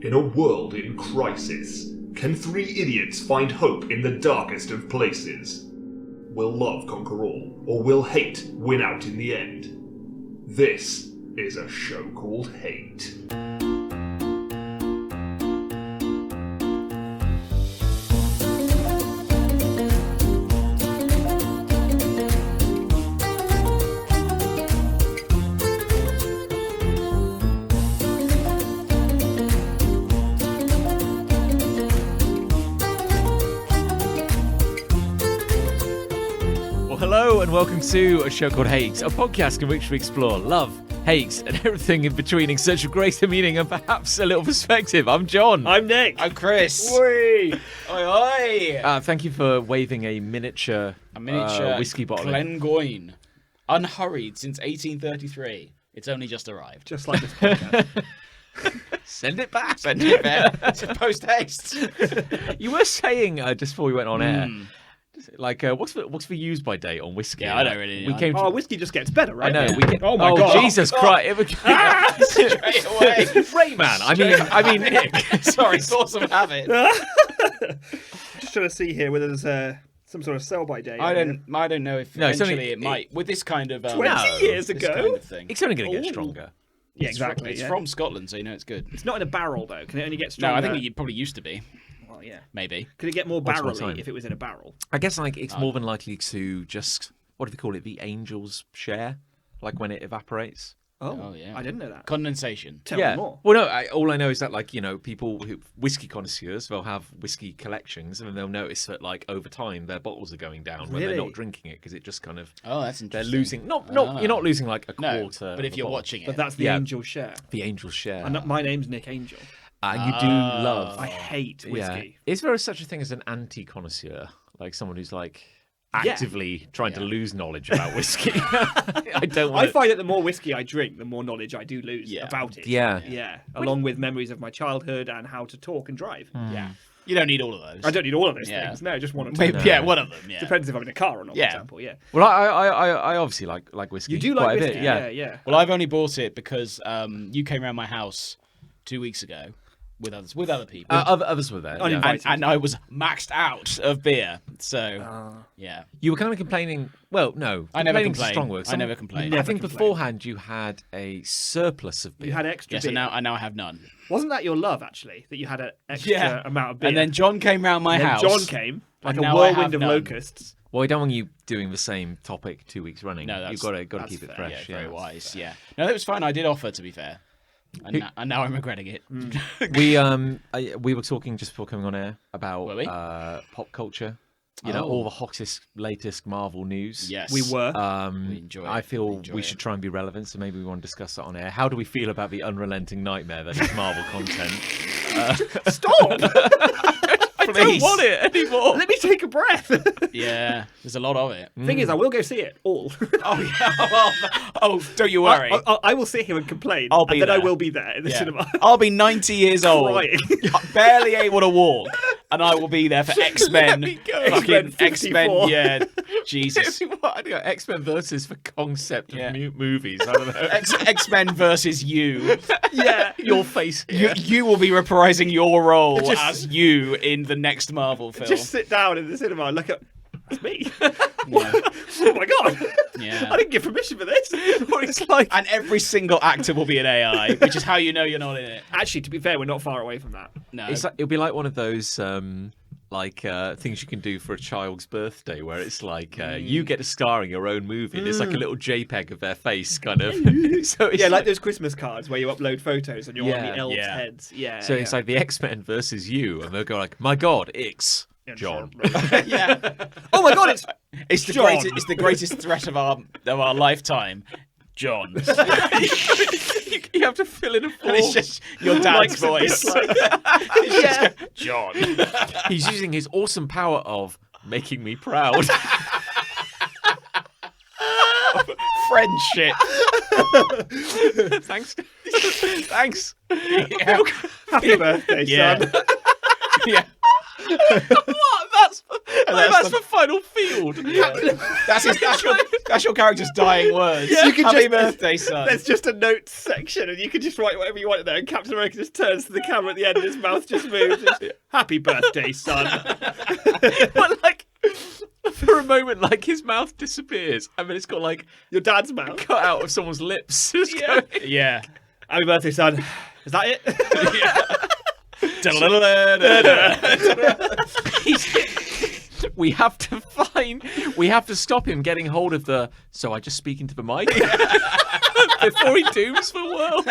In a world in crisis, can three idiots find hope in the darkest of places? Will love conquer all, or will hate win out in the end? This is a show called Hate. Hello and welcome to a show called Hate, a podcast in which we explore love, hate, and everything in between in search of greater meaning and perhaps a little perspective. I'm John. I'm Nick. I'm Chris. Oi. Oi, oi. Thank you for waving a miniature whiskey bottle. Glengoyne. Unhurried since 1833. It's only just arrived. Just like this podcast. Send it back. Send it back. To post haste. You were saying just before we went on air. Like, what's the use by date on whiskey? Yeah, I don't really know. Whiskey just gets better, right? I know. Yeah. Oh my God. Jesus Christ! Straight away. Rayman. I mean, Nick. Sorry, force of habit. Just trying to see here whether there's some sort of sell by date. I don't know if eventually it might with this kind of 20 years ago. Kind of thing. It's only going to get stronger. Yeah, exactly. It's from Scotland, so you know it's good. It's not in a barrel though. Can it only get stronger? No, I think it probably used to be. Well, yeah. Maybe. Could it get more What's my barrel-y time? if it was in a barrel? I guess it's more than likely to just, what do they call it, the angel's share? Like when it evaporates? Oh yeah. I didn't know that. Condensation. Tell me more. Well, no, all I know is that, whiskey connoisseurs, they'll have whiskey collections and then they'll notice that, over time, their bottles are going down when they're not drinking it because it just kind of... Oh, that's interesting. They're losing... You're not losing, a quarter. But if you're watching it... But that's the angel's share. The angel's share. My name's Nick Angel. You do love... I hate whiskey. Yeah. Is there such a thing as an anti-connoisseur? Like someone who's actively trying to lose knowledge about whiskey? I find that the more whiskey I drink, the more knowledge I do lose about it. Yeah. Yeah. Along with memories of my childhood and how to talk and drive. Yeah. You don't need all of those. I don't need all of those things. No, just one or two. Maybe, yeah, one of them. Yeah. Depends if I'm in a car or not, for example. Yeah. Well, I obviously like whiskey. You do quite like a whiskey? bit, Yeah. Well, I've only bought it because you came around my house 2 weeks ago with other people. Others were there. Yeah. And I was maxed out of beer. So, yeah. You were kind of complaining. Well, no. I never complaining's a complained. strong word. I never complained. I think beforehand you had a surplus of beer. You had extra beer. Yes, and now I have none. Wasn't that your love, actually, that you had an extra amount of beer? And then John came round my house. John came, like a now whirlwind of locusts. Well, I don't want you doing the same topic 2 weeks running. No, you've got to keep it fresh. Yeah, very wise. Yeah. No, it was fine. I did offer, to be fair. And now I'm regretting it. We were talking just before coming on air about pop culture. All the hottest, latest Marvel news. Yes, we were. We enjoy it. I feel we should try and be relevant, so maybe we want to discuss that on air. How do we feel about the unrelenting nightmare that is Marvel content? Stop! I don't want it anymore. Let me take a breath. Yeah, there's a lot of it. Thing is, I will go see it all. Don't you worry. I will sit here and complain. I'll be and then there. I will be there in the cinema. I'll be 90 years old, Crying. barely able to walk, and I will be there for X-Men. Fucking X-Men, yeah. Jesus. X-Men versus the concept of movies. I don't know. X-Men versus you. Yeah. Your face. You will be reprising your role as you in the next Marvel film. Just sit down in the cinema and look at... That's me. Oh my God. Yeah. I didn't give permission for this. What it's like. And every single actor will be an AI, which is how you know you're not in it. Actually, to be fair, we're not far away from that. No. It'll be like one of those things you can do for a child's birthday, where it's you get to star in your own movie. And it's like a little JPEG of their face, kind of. So it's like those Christmas cards where you upload photos and you're on the elves' heads. Yeah. So it's like the X-Men versus you, and they'll go my God, X. John. Yeah. Oh my God, it's the greatest. It's the greatest threat of our lifetime. John. You have to fill in a form. And it's just your dad's voice. John. He's using his awesome power of making me proud. Friendship. Thanks. Thanks. Yeah. Happy birthday, son. Yeah. What? that's for final field. That's your character's dying words. Yeah. You can Happy just- birthday, son. There's just a notes section, and you can just write whatever you want in there. And Captain America just turns to the camera at the end, and his mouth just moves. It's, Happy birthday, son. But like, for a moment, like his mouth disappears, and then it's got like Your dad's mouth. cut out of someone's lips. Just going- Yeah. Happy birthday, son. Is that it? we have to stop him getting hold of the. So I just speak into the mic before he dooms the world.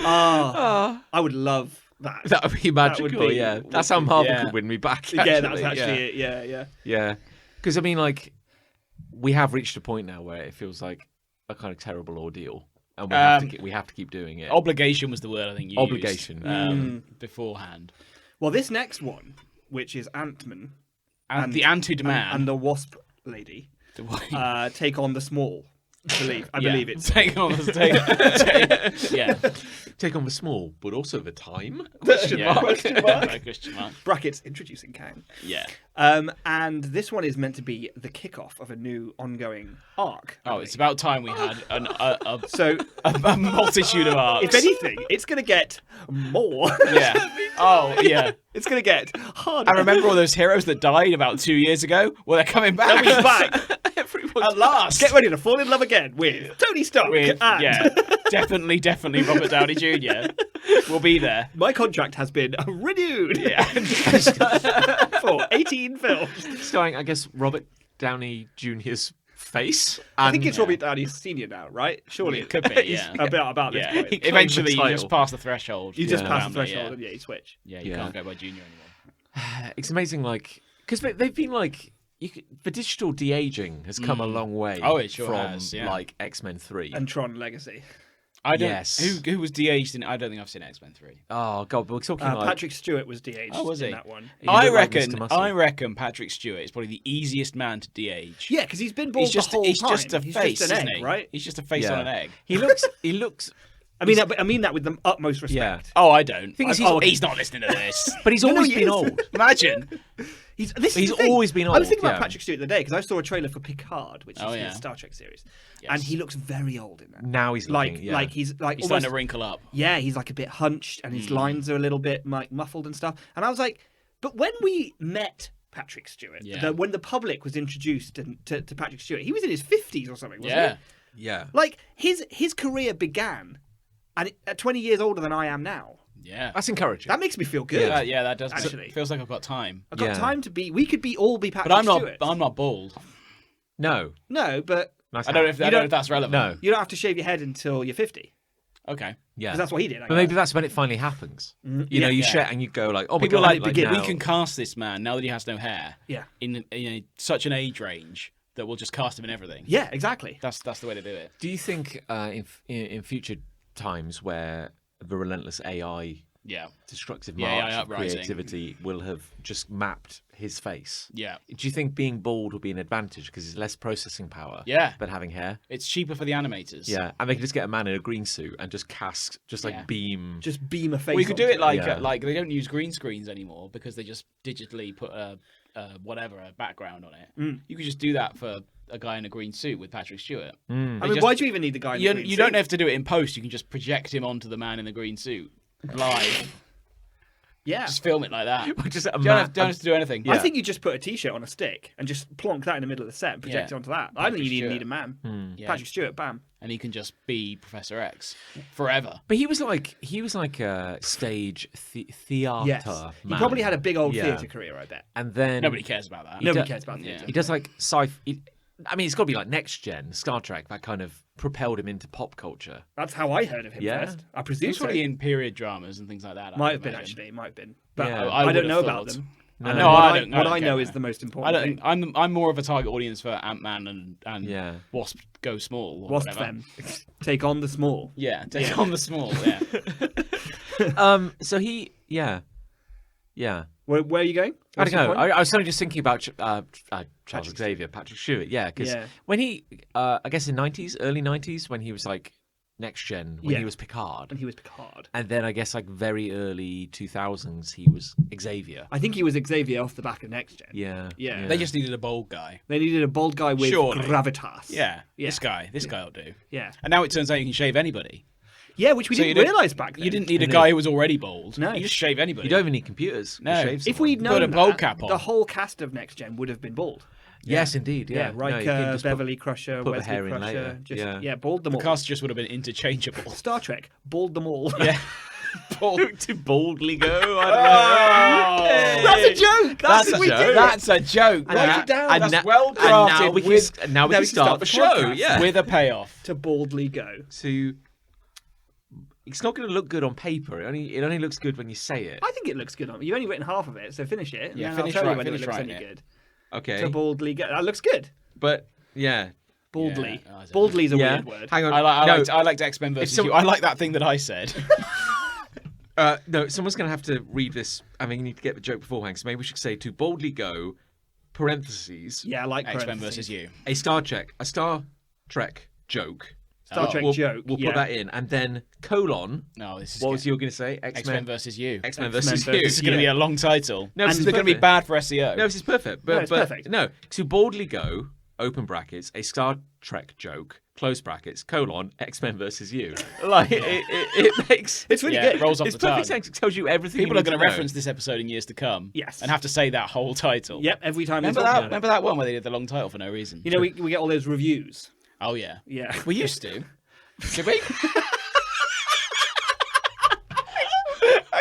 I would love that. That would be magical. be- yeah, that's how Marvel yeah. could win me back. Yeah, that's actually it. Yeah. Yeah, because I mean, like, we have reached a point now where it feels like a kind of terrible ordeal, and we have to keep doing it. Obligation was the word I think you Obligation. used beforehand. Well, this next one, which is Ant-Man And the Ant-Man. and the Wasp lady, take on the Small. I believe it's. Take on the yeah. Take on the small, but also the time. Question Yeah. mark. Question mark. Brackets introducing Kang. Yeah. And this one is meant to be the kickoff of a new ongoing arc. I Oh, believe. it's about time we had So, a multitude of arcs. if anything, it's going to get more. Yeah. Oh, yeah. It's going to get harder. I remember all those heroes that died about 2 years ago. Well, they're coming back. He's back. Everyone's At last. Get ready to fall in love again with Tony Stark. With, and yeah, definitely Robert Downey Jr. will be there. my contract has been renewed Yeah. for 18 films. starring, I guess, Robert Downey Jr.'s face. I think it's Robert Downey Senior now, right? Surely It could be, He's yeah. about this Yeah. point. claimed Eventually, the you title. just pass the threshold. You just Yeah. pass the Family, threshold and you switch. Yeah, you Yeah. can't go by junior anymore. It's amazing, like, because they've been like, the digital de-aging has come a long way. Oh, it sure from has, yeah. like X-Men 3. And Tron Legacy. I don't. Yes. Who was de-aged in? I don't think I've seen X-Men 3. Oh god, but we're talking like Patrick Stewart was de-aged Oh, was in he? that one. He I looked like reckon. Mr. Muscle. I reckon Patrick Stewart is probably the easiest man to de-age. Yeah, because he's been bald He's just. the whole He's time. just a He's face, just an isn't egg, he? right? He's just a face on an egg. He looks. I mean that with the utmost respect. Oh, I don't. Thing is, he's not listening to this. But he's No, always he been is. old. Imagine. He's always been I was old, thinking about yeah. Patrick Stewart the other day because I saw a trailer for Picard, which is Oh, yeah. his Star Trek series, Yes. and he looks very old in that. Now he's Like, looking, yeah. like he's like He's almost, starting to wrinkle up. yeah, he's like a bit hunched, and his lines are a little bit like muffled and stuff. And I was like, but when we met Patrick Stewart, Yeah. when the public was introduced to Patrick Stewart, he was in his 50s or something, wasn't Yeah. he? yeah. Like his career began at 20 years older than I am now. Yeah. That's encouraging. That makes me feel good. Yeah, that does. Actually. Feels like I've got time. I've got Yeah. time to be. We could all be Patrick But I'm not. Stewart. I'm not bald. No. No, but Nice I don't know hat. if that's relevant. No. you don't have to shave your head until you're 50. Okay. Yeah. Because that's what he did. I But guess. maybe that's when it finally happens. You know, Yeah. you Yeah. share and you go like, oh my People god, are like, now. we can cast this man now that he has no hair. Yeah. In such an age range that we'll just cast him in everything. Yeah, exactly. That's the way to do it. Do you think in future times where the relentless AI Yeah. destructive Yeah, march AI of uprising. creativity will have just mapped his face? Yeah. Do you think being bald will be an advantage because it's less processing power Yeah. than having hair? It's cheaper for the animators. Yeah, and they can just get a man in a green suit and just cast, just like Yeah. beam. Just beam a face. We could do onto it like Yeah. like they don't use green screens anymore because they just digitally put a background on it. You could just do that for a guy in a green suit with Patrick Stewart. I mean, why do you even need the guy in the green You don't suit? have to do it in post. You can just project him onto the man in the green suit live. Yeah. Just film it like that. just a Don't man. have to do anything. I think you just put a t-shirt on a stick and just plonk that in the middle of the set and project Yeah. it onto that. I don't think you Patrick need a man. Yeah. Patrick Stewart, bam. And he can just be Professor X forever. But he was like a stage theater Yes. man. He probably had a big old Yeah. theatre career, I bet. And then Nobody cares about that. Nobody do- cares about yeah. theatre. he does like sci. I mean, it's got to be like next gen Star Trek that kind of propelled him into pop culture. That's how I heard of him Yeah. first. I presume He's so. probably in period dramas and things like that. I Might would have been, imagine. actually. Might have been. But Yeah. I don't would've know about thought. them. No. I know No, what I don't know care. is the most I important don't. thing. I'm more of a target audience for Ant-Man and Yeah. Wasp Go Small. Or Wasp whatever. them. Take on the small. Yeah, take on the small. Yeah. So he, yeah. Where are you going? I What's don't your know. point? I was suddenly just thinking about Charles Patrick Xavier, Patrick Stewart. Yeah, because Yeah. when he, I guess in early 90s, when he was like Next Gen when he was Picard. And he was Picard. And then I guess like very early 2000s he was Xavier. I think he was Xavier off the back of Next Gen. Yeah. They just needed a bold guy. They needed a bald guy with gravitas. Yeah. This guy will do. Yeah. And now it turns out you can shave anybody. Yeah, which we didn't realise back then. You didn't need a guy who was already bald. No. You just shave anybody. You don't even need computers. No. If we'd known put a bald cap on, the whole cast of Next Gen would have been bald. Yes, indeed. Yeah, Riker, Beverly Crusher, put the Wesley hair in Crusher. later. Bald them all. The cast just would have been interchangeable. Star Trek, bald them all. Yeah. To boldly go. I don't know. That's a joke. That's a joke. Write it down. That's well crafted. And now we can start the show. Yeah, with a payoff. To boldly go. To. It's not going to look good on paper. It only looks good when you say it. I think it looks good on. You've only written half of it, so finish it. Yeah, and finish I'll tell right. you when Finish it looks right. any good. Okay. To boldly go. That looks good. But yeah. Boldly. Yeah, Boldly is a weird word. Hang on. I liked X-Men versus you. I like that thing that I said. No, someone's going to have to read this. I mean, you need to get the joke beforehand. So maybe we should say to boldly go, parentheses. Yeah, I like X-Men versus you. A Star Trek joke. Star Trek joke. We'll put that in, and then colon. No, this is what was you going to say? X-Men versus you. X-Men versus you. This is going to be a long title. No, this is going to be bad for SEO. No, this is perfect. But, it's perfect. No, to boldly go, open brackets, a Star Trek joke, close brackets, colon, X-Men versus you. Like it makes it's really good. It rolls off it's the tongue. perfect sense. It tells you everything. People you are going to to reference this episode in years to come. Yes. And have to say that whole title. Yep, every time. Remember that one where they did the long title for no reason? You know, we get all those reviews. Oh yeah. Yeah. We used to. Did we?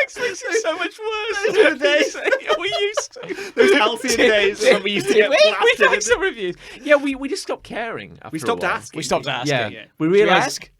Makes it so much worse. Those days. We used to. Those halcyon days when we used to get we blasted. like some reviews. Yeah, we just stopped caring. After We stopped a while. asking. We stopped asking. Yeah, we Did you realised. ask?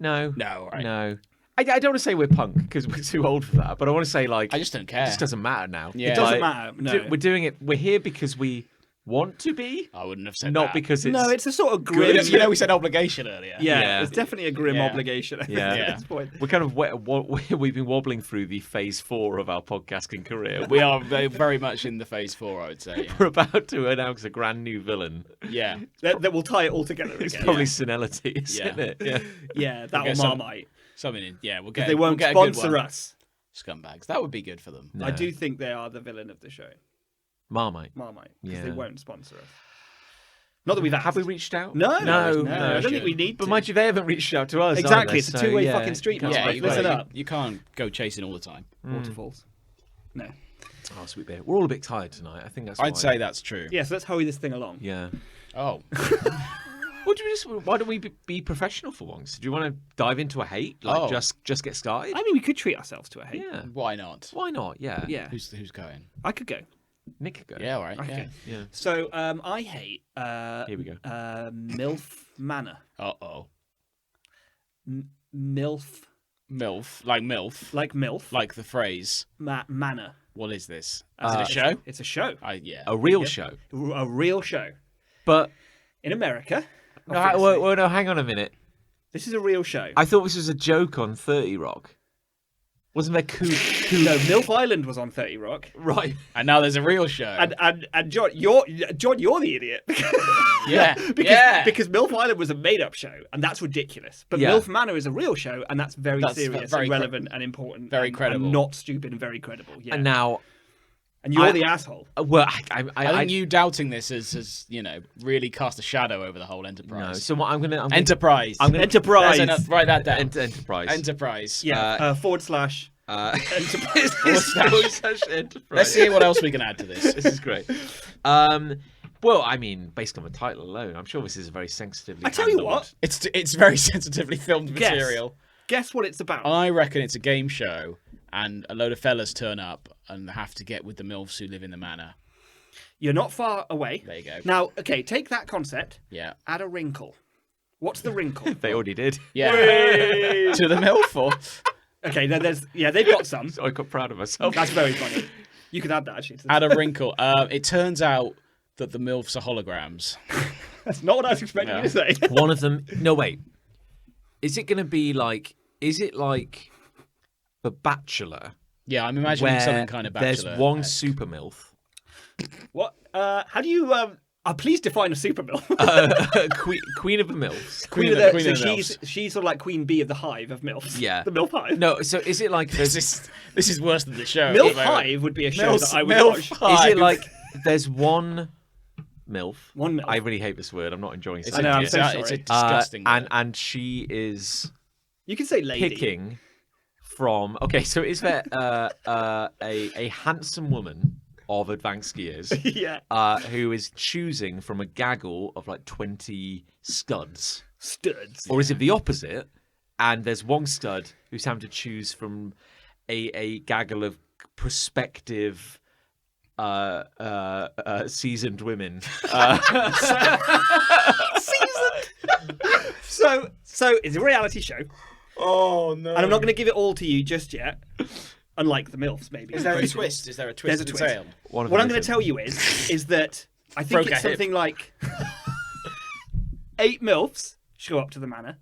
No. No, right. No. I don't want to say we're punk because we're too old for that, but I want to say like I just don't care. It just doesn't matter now. Yeah. It doesn't matter. No. We're doing it. We're here because we want to be. I wouldn't have said not that. because it's No, it's a sort of grim. You know, we said obligation earlier. Yeah, it's definitely a grim obligation. I think, Yeah. at this point. We're kind of we've been wobbling through the phase 4 of our podcasting career. We are very much in the phase 4, I would say. Yeah. We're about to announce a brand new villain. Yeah. That will tie it all together again. It's probably senility, isn't it? Yeah. Yeah, that get or some- Marmite. Something in. Yeah, we'll get. They won't we'll get a good sponsor one. us. Scumbags. That would be good for them. No. I do think they are the villain of the show. Marmite. Marmite. Because Yeah. they won't sponsor us. Not that we've asked. Have we reached out? No. No. I don't think we need to. But mind you, they haven't reached out to us. Exactly, Either, it's a so, two-way yeah, fucking street now. Yeah, Right, listen up. you can't go chasing all the time. Waterfalls. No. Oh, sweet beer. We're all a bit tired tonight. I think that's. I'd why. say that's true. Yeah, so let's hurry this thing along. Yeah. Oh. Why don't we be professional for once? Do you want to dive into a hate? Like just get started? I mean, we could treat ourselves to a hate. Yeah. Why not? Why not? Yeah. Yeah. Who's going? I could go. Nick could go. Yeah, all right. Okay. Yeah. So I hate Here we go. MILF Manor. Uh-oh. MILF. MILF. Like MILF. Like MILF. Like the phrase. Manor. What is this? Is it a show? It's a show. Yeah. A real show. A real show. But In America. no, obviously. no, hang on a minute. This is a real show. I thought this was a joke on 30 Rock. Wasn't there No, MILF Island was on 30 Rock. Right. And now there's a real show. And John, you're the idiot. yeah. Because MILF Island was a made-up show, and that's ridiculous. But Yeah. MILF Manor is a real show, and that's very That's serious, very and relevant, and important, very and credible. not stupid, and very credible. Yeah. And now, And you're the asshole. well, I think you doubting this has really cast a shadow over the whole no. enterprise. So what I'm gonna Enterprise. Enterprise. Write that down. Enterprise. Enterprise. Yeah. / Enterprise. Let's see what else we can add to this. This is great. Well, I mean, based on the title alone, I'm sure this is a very sensitively. I tell you handled- what. It's very sensitively filmed Guess. material. Guess what it's about. I reckon it's a game show, and a load of fellas turn up and have to get with the MILFs who live in the manor. You're not far away. There you go. Now, okay, take that concept. Yeah. Add a wrinkle. What's the wrinkle? They already did. Yeah. To the MILF or? Okay, they've got some. So I got proud of myself. That's very funny. You could add that actually. Add a wrinkle. It turns out that the MILFs are holograms. That's not what I was expecting you to say. One of them. No, wait. Is it going to be like? Is it like The Bachelor? Yeah, I'm imagining where something kind of Bachelor. there's one super MILF. What? How do you Please define a super MILF. Queen of the MILFs. Queen of the- the, Queen so of the she's sort of like Queen Bee of the hive of MILFs. Yeah. The MILF Hive. No, so is it like This is worse than the show. MILF at the moment. Hive would be a show MILF that I would MILF watch. Hive. Is it like there's one MILF? One MILF. I really hate this word. I'm not enjoying It's saying know, I'm it. so It's sorry. a disgusting. word. and she is You can say lady. picking from. Okay, so is there a handsome woman of advanced years Yeah. who is choosing from a gaggle of like 20 studs, Studs. or is it the opposite? And there's one stud who's having to choose from a gaggle of prospective seasoned women. So it's a reality show, Oh no! and I'm not going to give it all to you just yet. Unlike the MILFs, maybe. Is there a twist? Is there a twist? There's a to the twist. tale? One of What them I'm going is to tell you is that I think Broke it's a hip. something like 8 MILFs show up to the manor,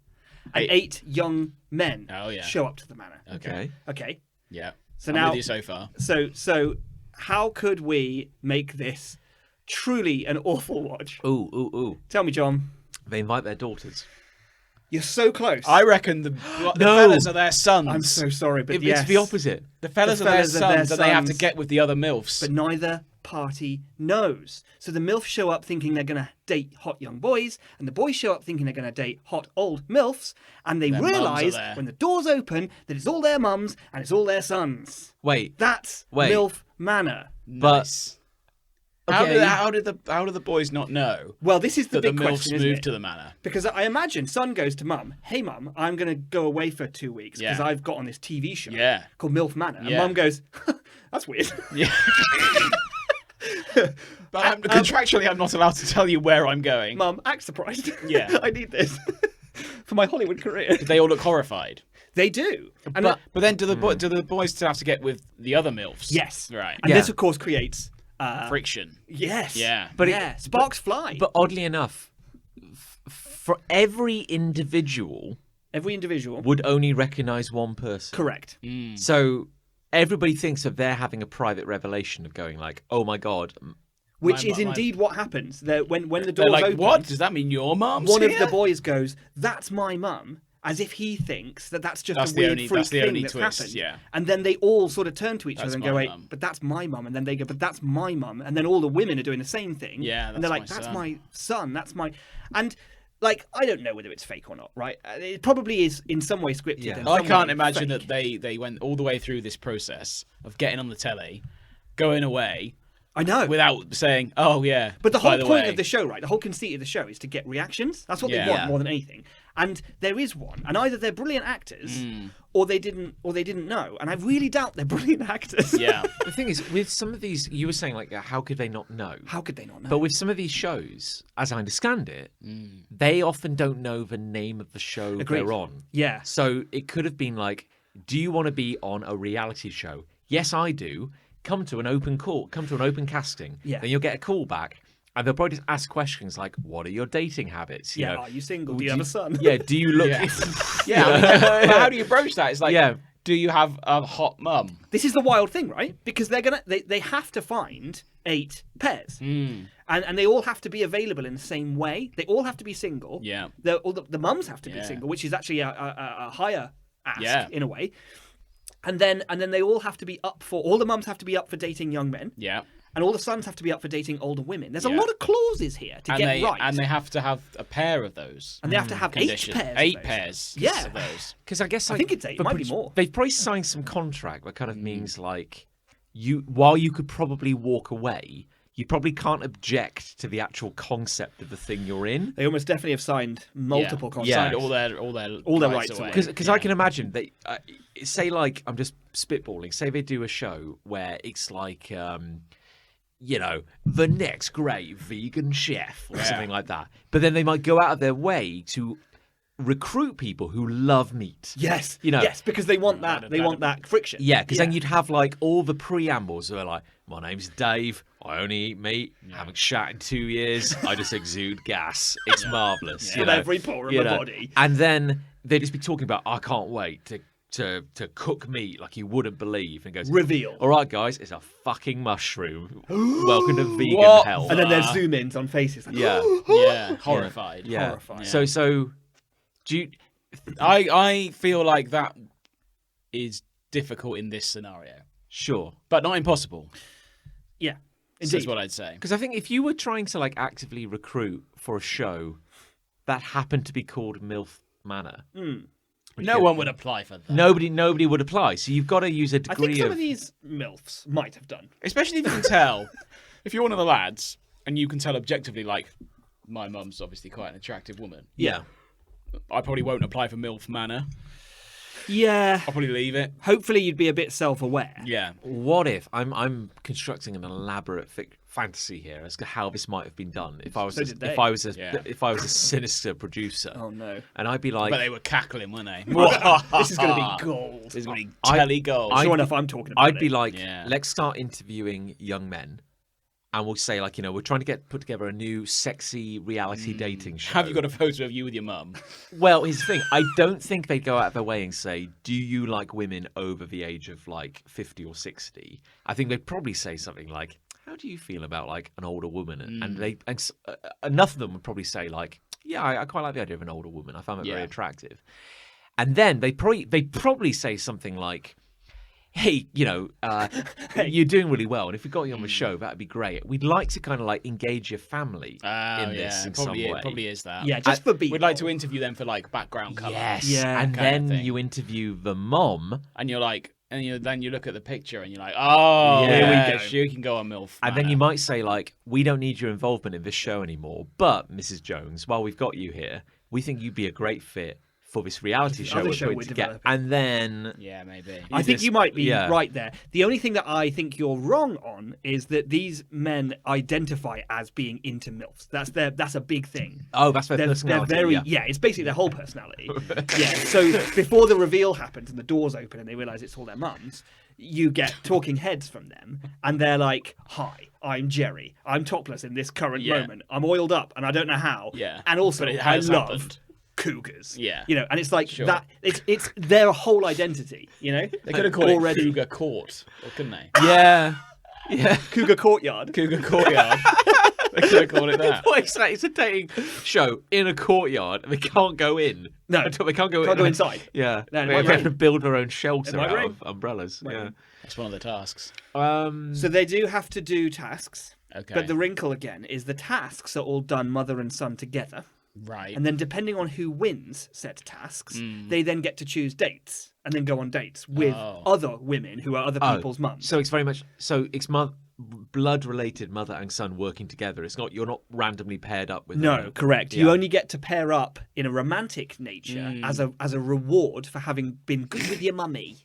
and 8 young men Oh, yeah. show up to the manor. Okay. Okay. Yeah. So I'm now, with you so far. so how could we make this truly an awful watch? Ooh. Tell me, John. They invite their daughters. You're so close. I reckon the No. fellas are their sons. I'm so sorry, but It's yes, the opposite. The fellas The are their fellas are their sons, and they have to sons. get with the other milfs. but neither party knows. So the MILFs show up thinking they're going to date hot young boys, and the boys show up thinking they're going to date hot old MILFs, and they Their mums are realise there. when the doors open that it's all their mums and it's all their sons. Wait, That's Wait. MILF manor. Nice. Okay. How did the boys not know Well, this is the that the big milfs question, isn't moved it? to the manor? Because I imagine son goes to mum, hey mum, I'm going to go away for 2 weeks because Yeah. I've got on this TV show Yeah. called MILF Manor. And Yeah. mum goes, that's weird. Yeah. But contractually, I'm not allowed to tell you where I'm going. Mum, act surprised. Yeah. I need this for my Hollywood career. They all look horrified. They do. And But then do the boys still have to get with the other milfs? yes. Right. And Yeah. this, of course, creates... Friction. yes. Yeah. But yeah. Sparks fly. But oddly enough, for every individual Every individual. would only recognise one person. Correct. So everybody thinks that they're having a private revelation of going like, "Oh my god, Which My- is my- indeed what happens. When the They're doors like, open, what? Does that mean your mum's one here? of the boys goes, "That's my mum," as if he thinks that that's just That's a the weird only- freak that's the thing only that's twist, happened. yeah. And then they all sort of turn to each That's other and my go, "Wait, mum." but that's my mum." And then they go, "But that's my mum." And then all the women are doing the same thing. Yeah, and they're that's like, my "That's son." my son. That's my," and. Like, I don't know whether it's fake or not, right? It probably is in some way scripted. Yeah. and I some can't way imagine fake. that they went all the way through this process of getting on the telly, going away I know. without saying, "Oh yeah." But the by whole point way, of the show, right? The whole conceit of the show is to get reactions. That's what Yeah. they want Yeah. more than anything. And there is one. And either they're brilliant actors, or they didn't know. And I really doubt they're brilliant actors. yeah, The thing is, with some of these, you were saying like, how could they not know? How could they not know? But with some of these shows, as I understand it, they often don't know the name of the show Agreed. they're on. Yeah. So it could have been like, do you want to be on a reality show? Yes, I do. Come to an open call. Come to an open casting. Yeah. Then you'll get a call back. And they'll probably just ask questions like, what are your dating habits? You Yeah. know, Are you single? Do you have a son? Yeah, do you look... Yeah. yeah. I mean, but how do you broach that? It's like, Yeah. do you have a hot mum? This is the wild thing, right? Because they have to find 8 pairs. And they all have to be available in the same way. They all have to be single. Yeah. All the mums have to be Yeah. single, which is actually a higher ask Yeah. in a way. And then they all have to be up for all the mums have to be up for dating young men, Yeah. and all the sons have to be up for dating older women. There's a Yeah. lot of clauses here to And get they right, and they have to have a pair of those. and they have to have 8 conditions. pairs. of 8 those. pairs. Yeah. Of those. Because I guess I think it's 8. It the might be proj- more. They've probably signed some contract that kind of means like while you could probably walk away, you probably can't object to the actual concept of the thing you're in. They almost definitely have signed multiple contracts. Yeah. Signed all their rights away. Because I can imagine they say like I'm just spitballing. Say they do a show where it's like you know, the next great vegan chef or something like that. But then they might go out of their way to recruit people who love meat. Yes, You know- yes, because they want that. They want that friction. Yeah, because then you'd have like all the preambles that are like, my name's Dave, I only eat meat, haven't shat in 2 years, I just exude gas. It's marvellous. From every pore of you my know. body. And then they'd just be talking about, I can't wait to to cook meat like you wouldn't believe, and goes, Reveal. "All right, guys, it's a fucking mushroom. Welcome to vegan What? hell." And then there's zoom-ins on faces. Like, yeah, Yeah, horrified. yeah. Horrifying. So do you? I feel like that is difficult in this scenario, Sure. but not impossible. Yeah, Is indeed. what I'd say. Because I think if you were trying to like actively recruit for a show that happened to be called MILF Manor, No one would apply for that. nobody would apply. So you've got to use a I degree think some of. of these MILFs might have done. Especially if you can tell, if you're one of the lads and you can tell objectively, like, my mum's obviously quite an attractive woman. Yeah. I probably won't apply for MILF Manor. Yeah. I'll probably leave it. Hopefully you'd be a bit self-aware. Yeah. What if I'm constructing an elaborate fantasy here as to how this might have been done if I was So did they. if I was a Yeah. if I was a sinister producer, Oh no. and I'd be like, But they were cackling, weren't they? This is going to be gold. This is going to be telly gold. Sure enough, I'm talking about I'd be it. like, Yeah. let's start interviewing young men, and we'll say like, we're trying to put together a new sexy reality dating show. Have you got a photo of you with your mum? Well, here's the thing. I don't think they'd go out of their way and say, do you like women over the age of like 50 or 60? I think they'd probably say something like, how do you feel about like an older woman? And enough of them would probably say like, yeah, I quite like the idea of an older woman. I found it very Yeah. attractive. And then they'd probably say something like, hey, you're doing really well, and if we got you on the show, that'd be great. We'd like to kind of like engage your family in this in some way. It probably is that. Yeah, just for beat. We'd like to interview them for like background colour. Yes, Yeah. and kind of then thing. you interview the mom, And you're like, then you look at the picture and you're like, oh, Yeah. here we Here go. we go. She can go on MILF. and then Manor. you might say like, we don't need your involvement in this show anymore, but Mrs. Jones, while we've got you here, we think you'd be a great fit for this reality show other we're show putting we're together. developing. And then Yeah, maybe. I think just- you might be yeah. right there. The only thing that I think you're wrong on is that these men identify as being into MILFs. That's a big thing. that's their They're personality. very yeah. it's basically their whole personality. Yeah. So before the reveal happens and the doors open and they realise it's all their mums, you get talking heads from them, and they're like, "Hi, I'm Jerry. I'm topless in this current Yeah. moment. I'm oiled up, and I don't know how. Yeah. And also, But it I has love happened. cougars. Yeah. And it's like Sure. that. It's their whole identity. They could have called already it Cougar Court, or couldn't they? Yeah. Yeah. Cougar Courtyard. Cougar Courtyard. They could have called it that. What is that? It's a dating show in a courtyard, and they can't go in. No. they can't go Can't go inside. Yeah, No, it they might have to rain. build their own shelter It might out rain. of umbrellas. Might Yeah. rain. That's one of the tasks. So they do have to do tasks. Okay. But the wrinkle again is the tasks are all done mother and son together. Right. And then depending on who wins said tasks, Hmm. they then get to choose dates and then go on dates with Oh. other women who are other people's mums. So it's very much it's blood related mother and son working together. It's not you're not randomly paired up with No, them. correct. You Yeah. only get to pair up in a romantic nature as a reward for having been good with your mummy.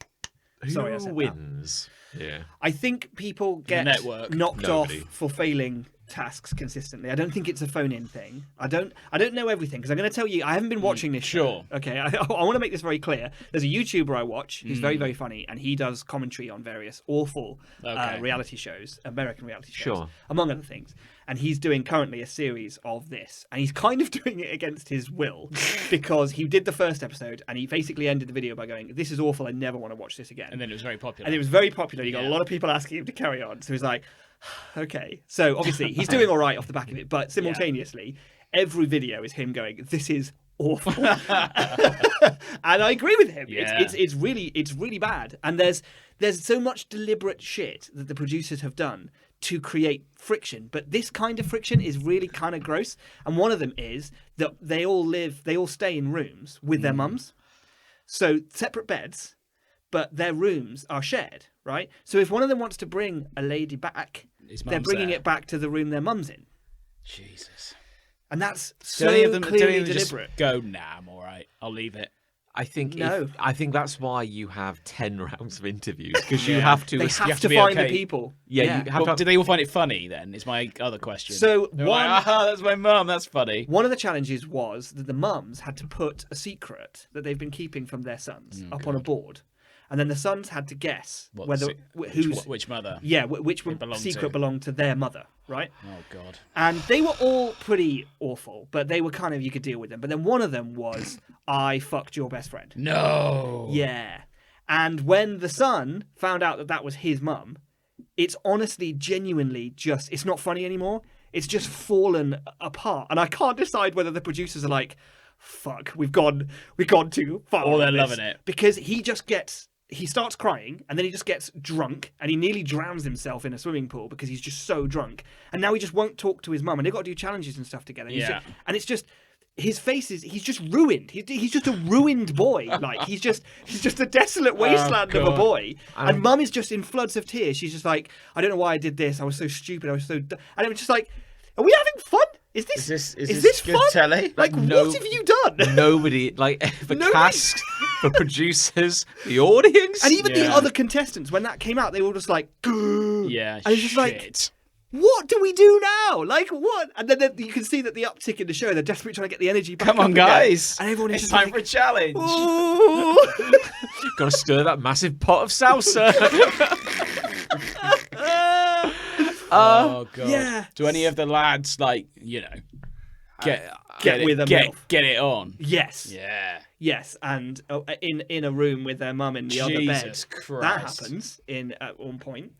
Who Sorry, I said that. wins? Yeah. I think people get network. knocked Nobody. off for failing tasks consistently. I don't think it's a phone-in thing. I don't know everything because I'm going to tell you I haven't been watching this show. sure. Okay, I want to make this very clear. There's a YouTuber I watch who's very very funny and he does commentary on various awful Okay. reality shows, American reality shows, Sure. among other things. And he's doing currently a series of this, and he's kind of doing it against his will because he did the first episode and he basically ended the video by going, "This is awful. I never want to watch this again." And then it was very popular. And it was very popular. You got a Yeah. lot of people asking him to carry on. So he's like, okay. So obviously he's doing all right off the back of it, but simultaneously, every video is him going, "This is awful," and I agree with him. Yeah. It's really bad. And there's so much deliberate shit that the producers have done to create friction, but this kind of friction is really kind of gross. And one of them is that they all stay in rooms with their mums, so separate beds. But their rooms are shared, right? So if one of them wants to bring a lady back, His they're mum's bringing there. it back to the room their mum's in. Jesus. And that's Do so any of them clearly just deliberate. go, nah, I'm all right. I'll leave it. I think No. I think that's why you have 10 rounds of interviews because you Yeah. have to They you have have to to be find okay. the people. you have Well, to do they all find it funny then? Is my other question. So They're one- like, that's my mum. That's funny. One of the challenges was that the mums had to put a secret that they've been keeping from their sons up on a board. And then the sons had to guess What whether whose which mother? yeah, which one belonged secret to. belonged to their mother, right? Oh God. And they were all pretty awful, but they were kind of, you could deal with them. But then one of them was, "I fucked your best friend." No. Yeah. And when the son found out that that was his mum, it's honestly, genuinely just, it's not funny anymore. It's just fallen apart. And I can't decide whether the producers are like, fuck, we've gone too far. Or they're on this. loving it. Because he starts crying and then he just gets drunk and he nearly drowns himself in a swimming pool because he's just so drunk. And now he just won't talk to his mum and they've got to do challenges and stuff together. And it's just, his face is, he's just ruined. He's just a ruined boy. Like he's just a desolate wasteland of a boy. And mum is just in floods of tears. She's just like, I don't know why I did this. I was so stupid. I was so, and it was just like, are we having fun? Is this good fun? telly? Like what have you done? Nobody, like the cast, the producers, the audience, and even the other contestants. When that came out, they were all just like, yeah, and it's just like, what do we do now? Like what? And then you can see that the uptick in the show, they're desperately trying to get the energy back. Come on, guys! And everyone is it's just time like, for a challenge. Got to stir that massive pot of salsa. Oh god! Yeah. Do any of the lads get with a MILF? Get it on? Yes. Yeah. Yes, and in a room with their mum in the other bed. Jesus Christ. That happens at one point.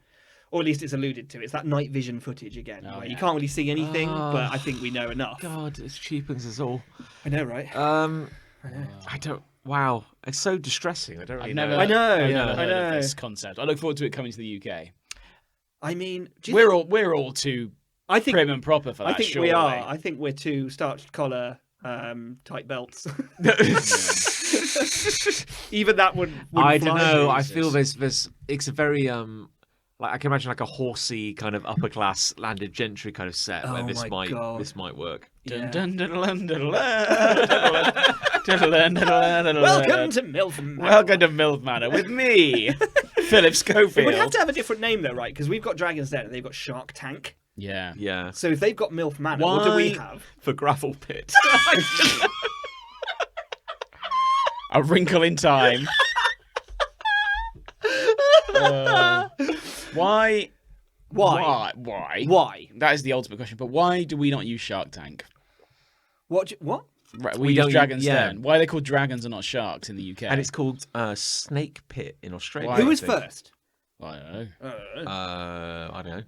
Or at least it's alluded to. It's that night vision footage again, where you can't really see anything, but I think we know enough. God, it cheapens us all. I know, right? I don't. Wow, it's so distressing. I don't really know. I know. I've never heard know. of this concept. I look forward to it coming to the UK. I mean, we're all too prim and proper for that. I think surely. we are. I think we're too starched collar, tight belts. Even that wouldn't I don't fly. know. I feel there's. It's a very like I can imagine like a horsey kind of upper class landed gentry kind of set where this might work. Yeah. Welcome to MILF Manor. Welcome to MILF Manor with me, Philip Schofield. It would have to have a different name though, right? Because we've got Dragon's Den and they've got Shark Tank. Yeah. Yeah. So if they've got MILF Manor, what do we have? For Gravel Pit. A Wrinkle in Time. Why? That is the ultimate question. But why do we not use Shark Tank? What? Right, we use Dragon's Den. Why are they called dragons and not sharks in the UK? And it's called Snake Pit in Australia. Who was first? I don't know. I don't know.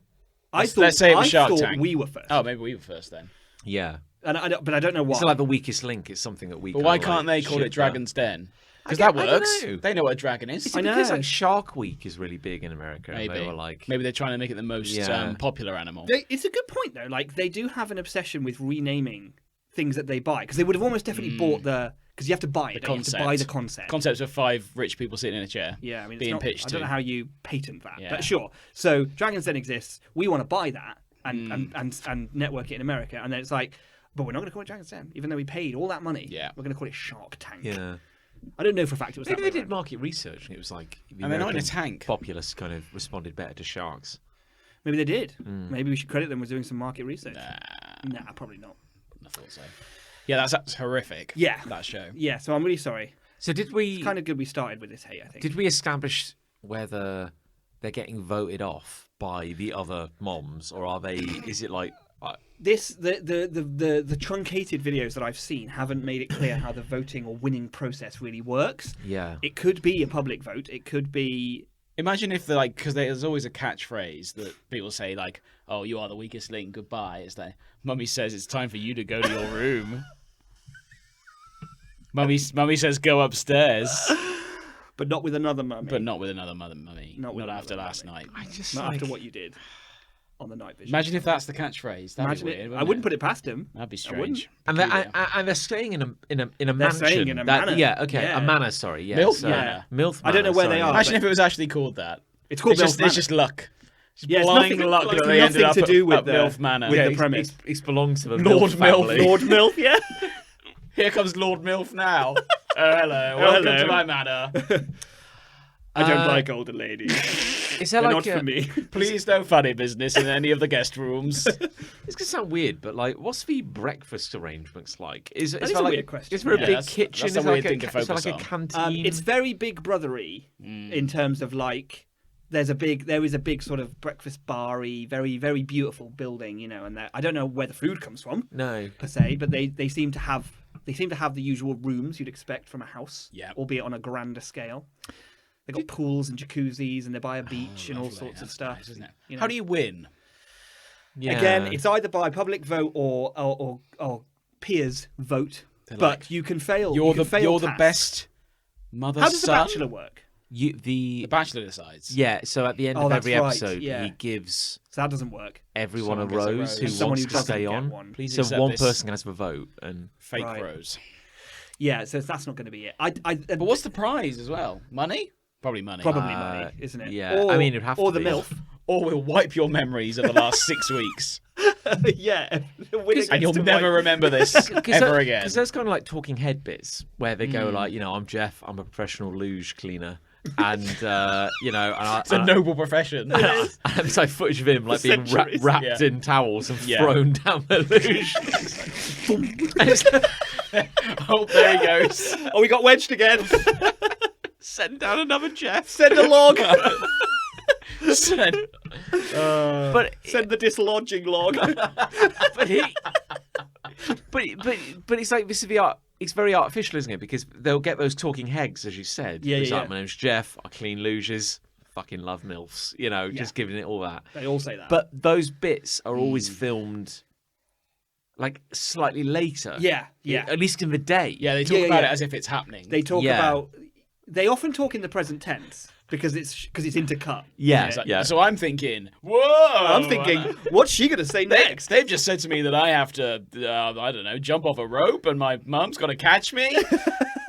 Let's say it was Shark thought Tank. we were first. Oh, maybe we were first then. Yeah. But I don't know why. It's like the weakest link. It's something that we. But why can't they call it Dragon's Den? Because that works. They know what a dragon is. Is it because like Shark Week is really big in America? Maybe. They were like, maybe they're trying to make it the most popular animal. It's a good point though. Like they do have an obsession with renaming things that they buy because they would have almost definitely bought because you have to buy it. You have to buy the concept. Concepts of 5 rich people sitting in a chair. Yeah, I mean, being pitched. I don't know how you patent that, Yeah. but sure. So Dragon's Den exists. We want to buy that and network it in America, and then it's like, but we're not going to call it Dragon's Den, even though we paid all that money. Yeah, we're going to call it Shark Tank. Yeah. I don't know for a fact it was Maybe that they way. did market research and it was like the and they're not in a American tank. populace kind of responded better to sharks. Maybe they did. Maybe we should credit them with doing some market research. Nah, probably not. I thought so. Yeah, that's horrific. Yeah, that show. Yeah, so I'm really sorry. So did we? It's kind of good we started with this hate. I think. Did we establish whether they're getting voted off by the other moms, or are they? Is it like? The truncated videos that I've seen haven't made it clear how the voting or winning process really works. Yeah. It could be a public vote. It could be. Imagine if because there's always a catchphrase that people say like, "Oh, you are the weakest link. Goodbye." It's like Mummy says it's time for you to go to your room. Mummy says go upstairs. But not with another mummy. But not with another mummy. Not after last night. Not after what you did on the night vision. Imagine if that's the catchphrase. That'd be weird, I wouldn't put it past him. That'd be strange. And they're staying in a mansion. They're staying in a manor. Yeah, okay, Yeah. a manor. Sorry, yeah. MILF Manor. MILF I don't know where they are. Imagine if it was actually called that. It's called MILF Manor. It's just luck. Yeah, blind luck that they ended up to do with at MILF Manor. With the premise. It belongs to the Lord MILF family. Lord MILF, yeah. Here comes Lord MILF now. Oh, hello. Welcome to my manor. I don't like older ladies. Is there They're like not for me. Please no funny business in any of the guest rooms. It's gonna sound weird, but like, what's the breakfast arrangements like? Is That is there a like weird question. Is there a Yeah, big that's kitchen? a Is there weird like thing to is there focus like a on. canteen? It's very Big Brothery in terms of like. There is a big sort of breakfast bar-y, very, very beautiful building, you know, and I don't know where the food comes from, No. per se, but they seem to have the usual rooms you'd expect from a house, Yeah. albeit on a grander scale. They got pools and jacuzzis, and they're by a beach and all Lovely. sorts of That's stuff. nice, isn't it? You know. How do you win? Yeah. Again, it's either by public vote or peers vote. They're But like, you can fail. You're you can fail the tasks. best mother How does the son. Bachelor work? The Bachelor decides. Yeah, so at the end Oh, of that's every right, episode, yeah. he gives So that doesn't work. everyone Someone a gets a rose rose. who And someone wants who to doesn't stay get on. one. Please So accept one this. person has a vote, and Fake Right. rose. Yeah, so that's not going to be it. But what's the prize as well? Money? Probably money. probably money, isn't it? yeah, Or, I mean, it'd have to or the be. MILF. Or we'll wipe your memories of the last 6 weeks. Yeah, the winner And you'll gets to never wipe- remember this ever again. Because there's kind of like talking head bits where they go like, I'm Jeff, I'm a professional luge cleaner, and It's a noble profession. and it's like footage of him like being centuries. wrapped Yeah. in towels and Yeah. thrown down the luge. And it's Oh, there he goes. Oh, we got wedged again. send down another Jeff. Send a log. Send- But Send the dislodging log. but he, but it's like this is the art. It's very artificial, isn't it? Because they'll get those talking heads, as you said. Yeah, It's yeah, like, yeah. my name's Jeff. I clean luges. Fucking love milfs. Just giving it all that. They all say that. But those bits are always filmed like slightly later. yeah, yeah. At least in the day. Yeah, they talk Yeah, about yeah. it as if it's happening. They talk Yeah. about. They often talk in the present tense because it's intercut. Yeah. It's like- Yeah. So I'm thinking, whoa! I'm thinking, what's she gonna say next? They've just said to me that I have to, I don't know, jump off a rope and my mum's got to catch me.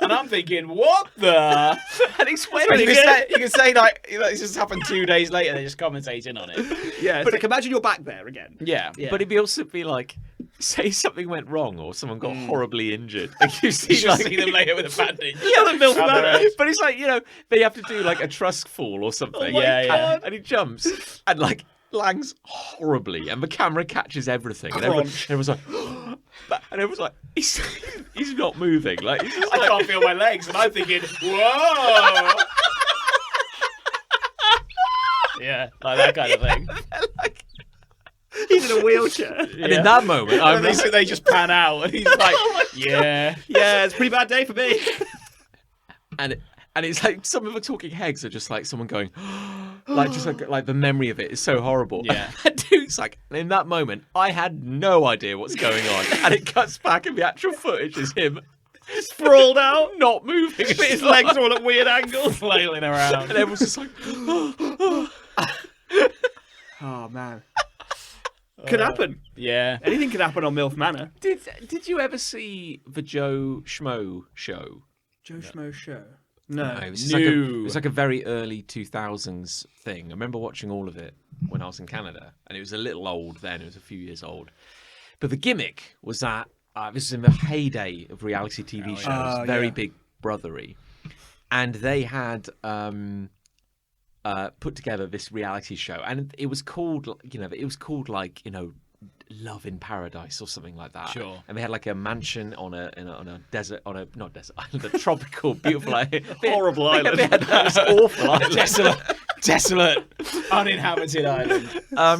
And I'm thinking, what the? And it's when And you can say like, this just happened 2 days later, they're just commentating on it. Yeah, it's like imagine you're back there again. Yeah. Yeah. But it'd also be like, say something went wrong or someone got horribly injured. And you see, You should like, see them later with a bandage. Yeah, the milk Around their man. head. But it's like, they have to do like a trusk fall or something. my Yeah, yeah. And he jumps and like lands horribly and the camera catches everything. And everyone's like, and everyone's like, he's not moving. Like, he's just I like, can't feel my legs, and I'm thinking, whoa! Yeah, like that kind of thing. like, He's in a wheelchair. and in that moment, I'm And they just pan out, and he's like, yeah. Yeah, it's a pretty bad day for me. and it's like some of the talking heads are just like someone going, like just like the memory of it is so horrible. Yeah. And that dude's like, in that moment, I had no idea what's going on, and it cuts back, and the actual footage is him Sprawled out. not moving. But his legs are all at weird angles. Flailing around. and everyone's just like, Oh man. Could happen. Yeah. Anything could happen on MILF Manor. Did you ever see the Joe Schmo show? Joe Schmo show. No. It was just No. it was like a very early 2000s thing. I remember watching all of it when I was in Canada, and it was a little old then. It was a few years old. But the gimmick was that this was in the heyday of reality TV shows, yeah. very Yeah. Big Brothery, and they had put together this reality show, and it was called, like Love in Paradise or something like that. Sure. And they had like a mansion on a desert, not desert island, a tropical, beautiful island. Horrible island. They had this awful island. Desolate, uninhabited island.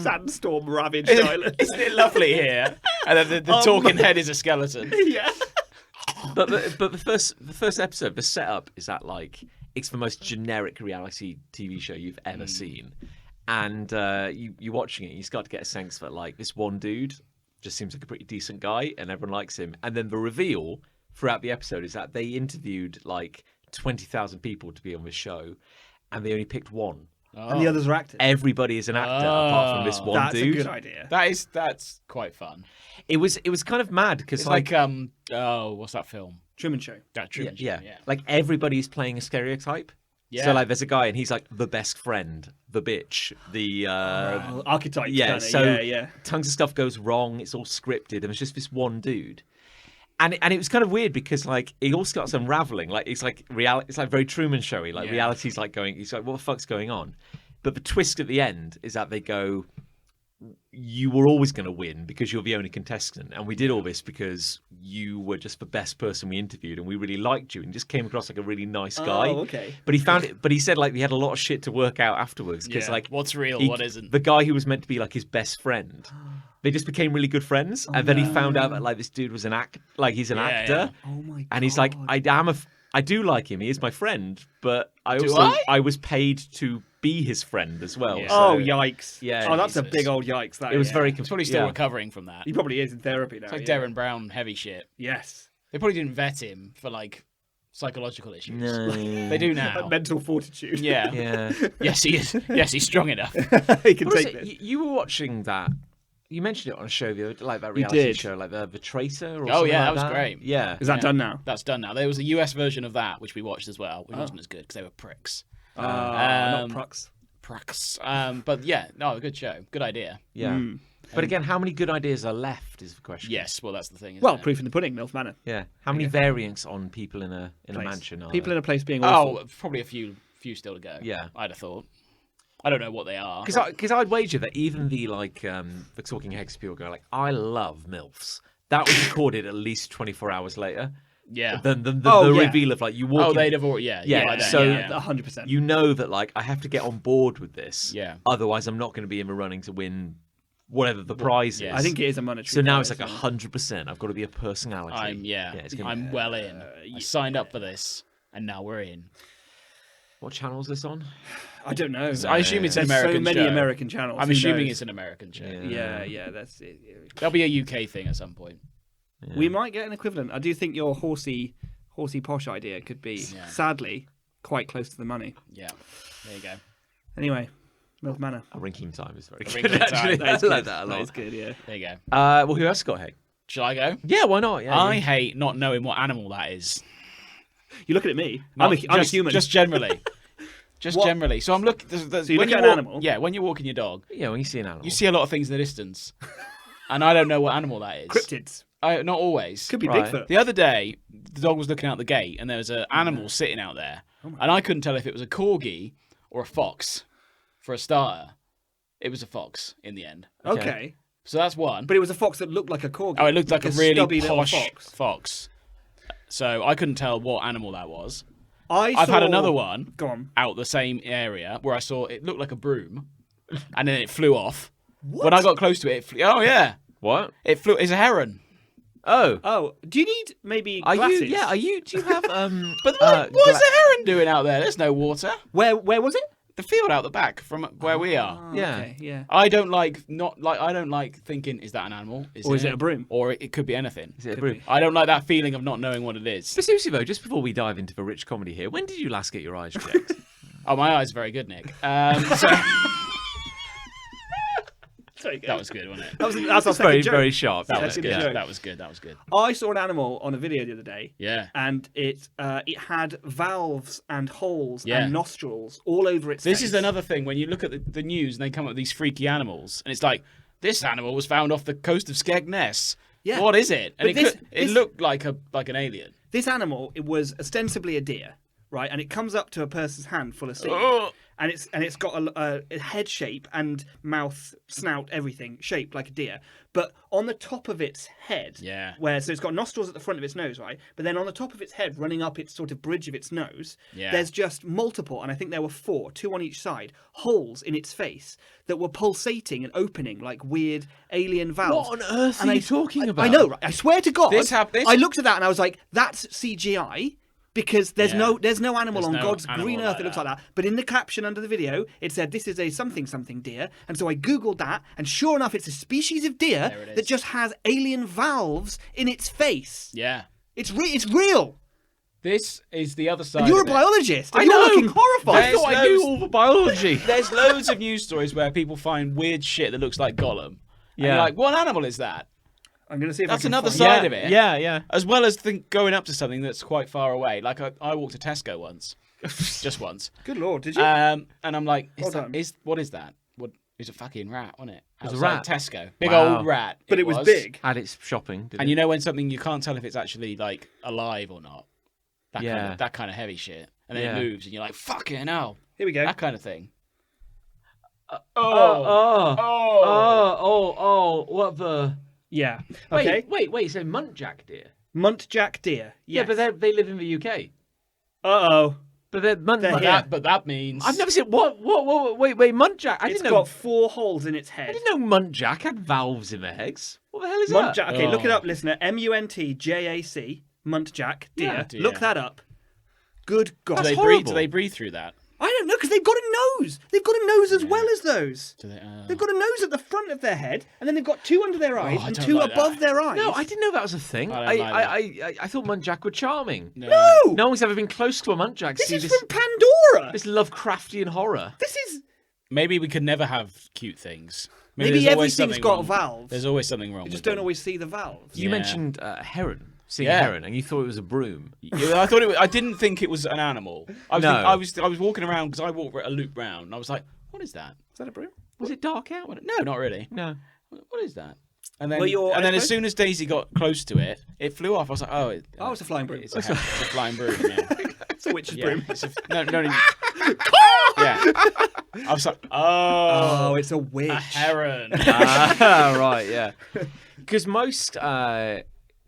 Sandstorm ravaged island. Isn't it lovely here? And then the talking head is a skeleton. Yeah. But the first episode, the setup is that like it's the most generic reality TV show you've ever seen, and you're watching it, you start to get a sense that like this one dude just seems like a pretty decent guy, and everyone likes him. And then the reveal throughout the episode is that they interviewed like 20,000 people to be on this show, and they only picked one. And the others are actors. Everybody is an actor apart from this one That's dude. a good idea. That's quite fun. It was kind of mad because It's like what's that film? Truman Show. That Truman Show, yeah, like everybody's playing a stereotype. Yeah. So like there's a guy and he's like the best friend, the bitch, the Archetypes. yeah. kinda. So yeah. tons of stuff goes wrong. It's all scripted, and it's just this one dude. And it was kind of weird because like it all starts unraveling. Like it's like reality. It's like very Truman Showy. Like Yeah. reality's like going. He's like, what the fuck's going on? But the twist at the end is that they go, you were always going to win because you're the only contestant, and we did all this because you were just the best person we interviewed, and we really liked you, and just came across like a really nice guy. Oh, okay. But he found it. But he said like he had a lot of shit to work out afterwards because Yeah. like What's real, he- what isn't. The guy who was meant to be like his best friend, they just became really good friends, and then he found out that like this dude was an he's an Yeah, actor, Oh my god. and he's like, I am I do like him. He is my friend, but I Do also I? was paid to be his friend as well. Yeah. so- Oh, yikes. Yeah, Oh, that's a Jesus. big old yikes. That It was is. very. He's probably still yeah. recovering from that. He probably is in therapy now. It's like yeah. Darren Brown heavy shit. Yes. They probably didn't vet him for like psychological issues. No. They do now. Mental fortitude. Yeah. Yeah. Yes, he is. Yes, he's strong enough. he can What is take it? this. You were watching that. You mentioned it on a show the other, like that You reality did. show, like the Traitor. Or Oh, something yeah, like that was great. Yeah. Is that Yeah. done now? That's done now. There was a US version of that which we watched as well, which wasn't as good because they were pricks. Not Prux. Pricks. But yeah, no, good show, good idea. Yeah. Mm. But again, how many good ideas are left is the question. Yes, well that's the thing. Isn't Well, it? proof in the pudding, MILF Manor. Yeah. How many variants on people in a Place. mansion are People there? in a place being awful. Oh, probably a few still to go. Yeah. I'd have thought. I don't know what they are. Because I'd wager that even the the Talking Heads people go like, I love MILFs. That was recorded at least 24 hours later. Yeah. Than the Oh, yeah. reveal of like you walk. Oh, in- they'd have already. Yeah. Yeah, by then, so- yeah. 100%. You know that like I have to get on board with this. Yeah. Otherwise, I'm not going to be in the running to win whatever the prize yeah. is. I think it is a monetary. So now it's prize, like yeah. 100%. I've got to be a personality. It's gonna I'm well in. I signed up for this, and now we're in. What channel is this on? I don't know. I assume it's an There's American so many show. American channels. I'm Who assuming knows? it's an American show. Yeah. Yeah, that's it. There'll be a UK thing at some point. We might get an equivalent. I do think your horsey posh idea could be, sadly, quite close to the money. Yeah. There you go. Anyway, MILF Manor. A Rinking Time is very Rinking good. Time. Actually, That is I like good. that a That lot. is good, yeah. There you go. Well, who else got hate? Shall I go? Yeah, why not? Yeah, I hate not knowing what animal that is. You're looking at me. Not I'm a just- human. Just generally. Just What? generally. So I'm looking. So you look at an animal? Yeah, when you're walking your dog, yeah, when you see an animal, you see a lot of things in the distance, and I don't know what animal that is. Cryptids. Not always. Could be Right. Bigfoot. The other day, the dog was looking out the gate, and there was an animal sitting out there, and I couldn't tell if it was a corgi or a fox. For a starter, it was a fox in the end. Okay. So that's one. But it was a fox that looked like a corgi. Oh, it looked like a really stubby little posh fox. fox. So I couldn't tell what animal that was. I've I've had another one Go on. out the same area where I saw it looked like a broom, and then it flew off. What? When I got close to it, oh yeah, what? it flew. It's a heron. Oh, Oh, do you need maybe are glasses? you? Yeah, are you? Do you have But what is a heron doing out there? There's no water. Where was it? The field out the back from where we are. Yeah. Okay, yeah. I don't like thinking, is that an animal? Or is it a broom? Or it could be anything. Is it a brew? I don't like that feeling of not knowing what it is. But seriously though, just before we dive into the rich comedy here, when did you last get your eyes checked? Oh, my eye's very good, Nick. Sorry, That was good, wasn't it? that's our That's second very, joke. very sharp. That yeah. was Second good. joke. That was good. That was good. I saw an animal on a video the other day. Yeah. And it had valves and holes Yeah. and nostrils all over its This face. is another thing when you look at the news and they come up with these freaky animals, and it's like, this animal was found off the coast of Skegness. Yeah. What is it? And But it looked like an alien. This animal, it was ostensibly a deer, right? And it comes up to a person's hand full of seed. Oh. And it's got a head shape and mouth, snout, everything shaped like a deer. But on the top of its head, Yeah. so it's got nostrils at the front of its nose, right? But then on the top of its head, running up its sort of bridge of its nose, Yeah. there's just multiple, and I think there were 4, 2 on each side, holes in its face that were pulsating and opening like weird alien valves. What on earth And are you talking about? I know, right? I swear to God, This I looked at that and I was like, that's CGI. Because there's Yeah. no animal There's on no God's animal green like earth that looks like that. But in the caption under the video, it said this is a something deer, and so I googled that, and sure enough, it's a species of deer There it is. that just has alien valves in its face. Yeah. It's real. This is the other side. And you're a of it. biologist. And I you're know. looking horrified. I There's thought I knew loads- all the biology. There's loads of news stories where people find weird shit that looks like Gollum. And Yeah. you're like, what animal is that? I'm going to see if That's I can another find side yeah, of it. Yeah, yeah. As well as going up to something that's quite far away. Like I walked to Tesco once, just once, Good Lord, did you? and I'm like, Well done. what is that? What is a fucking rat, wasn't it? was a Outside rat. Tesco, big Wow. old rat. But it was big. Had its shopping. Did And it? you know when something you can't tell if it's actually like alive or not. Yeah. That kind of heavy shit, and then Yeah. it moves, and you're like, fucking hell, Here we go. that kind of thing. What the? Yeah. Okay. Wait. So muntjac deer? Muntjac deer. Yeah, Yes. but they live in the UK. Uh-oh. But they're They're here. But that means I've never seen what? Wait, muntjac. I It's didn't know. got 4 holes in its I head. didn't know muntjac had valves in their eggs. What the hell is Muntjac. Okay, look it Oh. up, listener. Muntjac. Muntjac. Deer. Yeah. Deer. Look that up. Good God. Do they horrible. breathe? Do they breathe through that? I don't know, because they've got a nose. They've got a nose as well as those. Do they? They've got a nose at the front of their head, and then they've got two under their eyes I and don't two like above that. their eyes. No, I didn't know that was a thing. I don't like I thought muntjac were charming. No! No one's ever been close to a muntjac. This See is from Pandora! this Lovecraftian horror. This is... Maybe we could never have cute things. Maybe there's always everything's something got wrong. valves. There's always something wrong. You with just don't them. always see the valves. You Yeah. mentioned heron. Seeing Yeah. a heron, and you thought it was a broom. Yeah, I thought I didn't think it was an animal. No. I was walking around because I walked a loop round, and I was like, "What is that? Is that a broom? Was it dark out? No, not really. No. What is that?" And then, Were your eyes as closed? soon as Daisy got close to it, it flew off. I was like, "Oh, Oh, it's a flying broom. It's a flying broom." Yeah. It's a witch's Yeah. broom. It's no. Yeah. I was like, Oh, it's a witch. a heron. Right, yeah. Because most,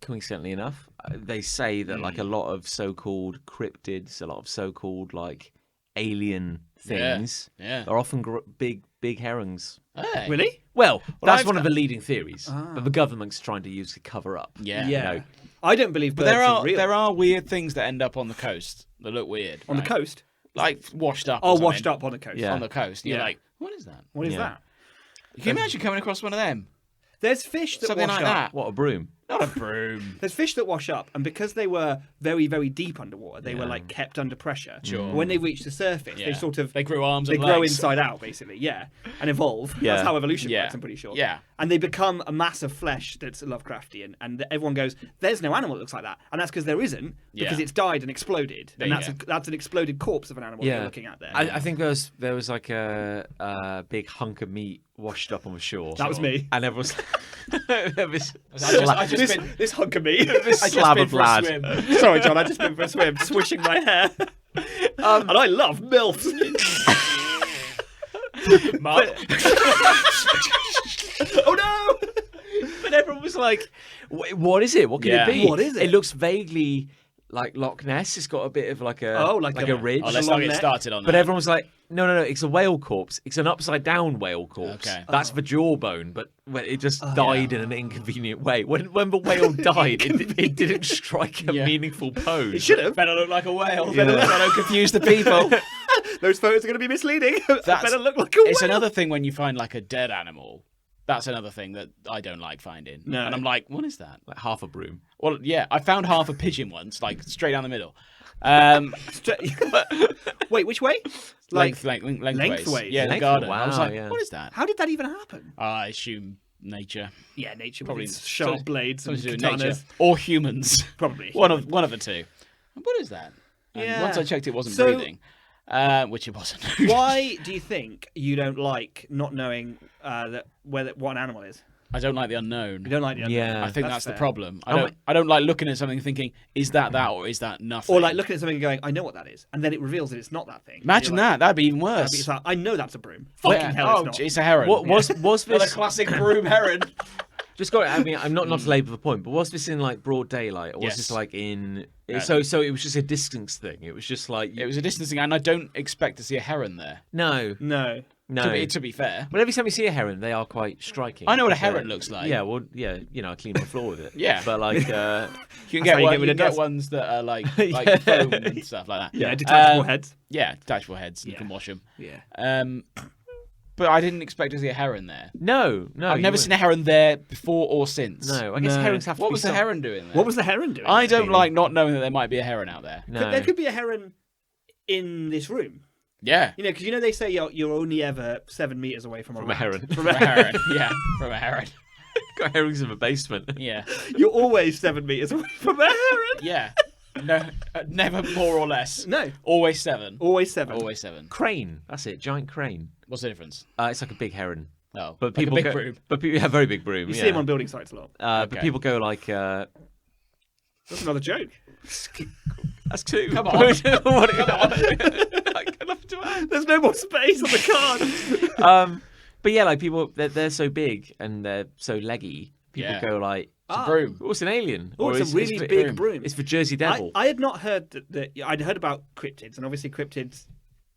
coincidentally enough, they say that like a lot of so-called cryptids, a lot of so-called like alien things, Yeah. are often big herons. Hey. Really? Well, that's I've one of got- the leading theories, but the government's trying to use to cover up. Yeah. Yeah. No. I don't believe But birds there are are real. there are weird things that end up on the coast that look weird. On the right? coast? like washed up. or Oh, something. washed up on the coast. Yeah. on the coast. You're Yeah. like, what is that? What is Yeah. that? Can you imagine coming across one of them? There's fish that Something wash like up. that. What, a broom? Not a broom. There's fish that wash up, and because they were very, very deep underwater, they were like kept under pressure. Sure. When they reach the surface, they Yeah. sort of They grew arms they and grow legs. inside out, basically, yeah, and evolve. Yeah. That's how evolution Yeah. works, I'm pretty sure. Yeah. And they become a mass of flesh that's Lovecraftian, and everyone goes, "There's no animal that looks like that," and that's because there isn't, because Yeah. it's died and exploded, There and you that's an exploded corpse of an animal Yeah. you're looking at there. I think there was like a big hunk of meat washed up on the shore. That was me. And everyone's I just been, This hunk of me. I just slab been of for a lad. swim. Sorry, John. I just been for a swim, swishing my hair, and I love milfs. Mum. Oh no! But everyone was like, "What is it? What can Yeah. it be? What is it?" It looks vaguely like Loch Ness. It's got a bit of like a like a a- ridge." Oh, let's long not get neck. started on that. But everyone was like, no, it's a whale corpse. It's an upside down whale corpse. Okay. That's the jawbone, but it just died in an inconvenient way. When the whale died, it didn't strike a Yeah. meaningful pose. It should have. better look like a whale. Yeah. Better don't confuse the people. Those photos are going to be misleading. That's- Better look like a It's whale. another thing when you find like a dead animal. That's another thing that I don't like finding. No. And I'm like, what is that? Like half a broom. Well, yeah, I found half a pigeon once, like straight down the middle. Wait, which way? Lengthways. Lengthways. Yeah, the Length- garden. I was wow, like, yeah. what is that? How did that even happen? I assume nature. Yeah, nature Probably with its sharp blades and Something to do with katanas. nature. Or humans. Probably. one of the two. What is that? And Yeah. once I checked, it wasn't So- breathing, which it wasn't. Why do you think you don't like not knowing what an animal is? I don't like the unknown. You don't like the unknown. Yeah. I think that's the fair. problem. Oh, I don't like looking at something and thinking, is that or is that nothing? Or like looking at something and going, I know what that is, and then it reveals that it's not that thing. Imagine You're like, that. That'd be even "That'd worse. be- it's like, I know that's a broom. Fucking Yeah. hell, Oh, it's not. it's a heron. What was Another this? classic broom heron? Just got. I mean, I'm not to labour the point, but was this in like broad daylight, or was Yes. this like in? No. So it was just a distance thing. It was just like It was a distancing, and I don't expect to see a heron there. no. No. To be fair. But every time you see a heron, they are quite striking. I know what a But, heron looks like. Yeah, well, yeah, I clean my floor with it. Yeah. but like, You can That's get, how you one, get rid you of can get dust. ones that are like Yeah. foam and stuff like that. Yeah, detachable Um, heads. Yeah, detachable heads. You Yeah. can wash them. Yeah. But I didn't expect to see a heron there. no, I've never seen a heron there before or since. No, I guess No. herons have to What be was the some- heron doing there? What was the heron doing? I don't like not knowing that there might be a heron out there. No. There could be a heron in this room. Yeah. You know, because they say you're only ever 7 meters away from a From a rat. heron. From From a a heron. Yeah, from a heron. Got herons in the basement. Yeah. You're always 7 meters away from a heron. Yeah. No, never more or less. No, Always 7. always 7. Always 7. Crane. That's it. Giant crane. What's the difference? It's like a big heron. Oh, But like people a big go, broom. But people have very big broom. You yeah. see them on building sites a lot. But Okay. people go like. That's another joke. That's two. Come on. What- like, enough to add. There's no more space on the card. But yeah, like people, they're so big and they're so leggy. People Yeah. go like, It's a broom. "Oh, it's an alien." Oh, Or it's a really for- big broom. It's for Jersey Devil. I had not heard that. I'd heard about cryptids, and obviously cryptids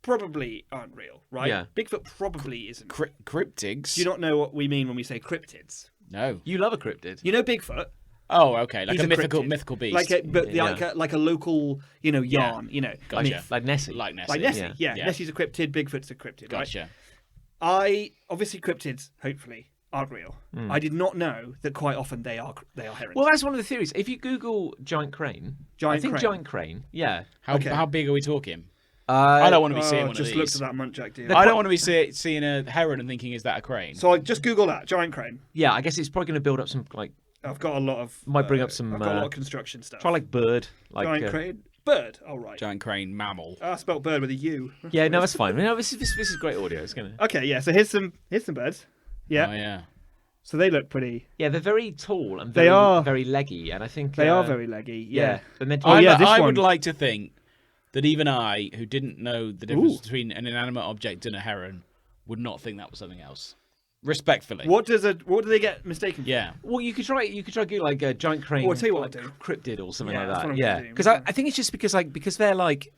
probably aren't real, right? Yeah. Bigfoot probably isn't. Cryptids? Do you not know what we mean when we say cryptids? No. You love a cryptid. You know Bigfoot? Oh, okay, like He's a mythical cryptid. beast. Like a local, yarn, Gotcha. myth. Like Nessie. Like Nessie. Like Nessie, Yeah. Nessie's a cryptid, Bigfoot's a cryptid, right? Gotcha. Obviously cryptids, hopefully, aren't real. I did not know that quite often they are herons. Well, that's one of the theories. If you Google giant crane, Giant I think crane. giant crane, yeah. How big are we talking? I don't want to be seeing one just of looked these. at that muntjac deal. I don't want to be seeing a heron and thinking, is that a crane? So I just Google that, giant crane. Yeah, I guess it's probably going to build up some, like, I've got a lot of... might bring up some... I've got a lot of construction stuff. try like bird. Like, Giant crane. Bird. Oh, right. Giant crane mammal. I spelt bird with a U. Yeah, no, that's fine. No, this is great audio. It's going to... Okay, yeah, so here's some birds. Yeah. Oh, yeah. So they look pretty... Yeah, they're very tall and They very, are. very leggy, and I think... They are very leggy, yeah. And they're Oh, yeah, this I one- would like to think that even I, who didn't know the difference between an inanimate object and a heron, would not think that was something else. Respectfully. What do they get mistaken for? Yeah. Well, you could try Google like a giant crane, Well, I'll tell you what like, I'll do. cryptid or something Yeah, like that's that. what I'm Yeah, gonna do. because I think it's just because they're like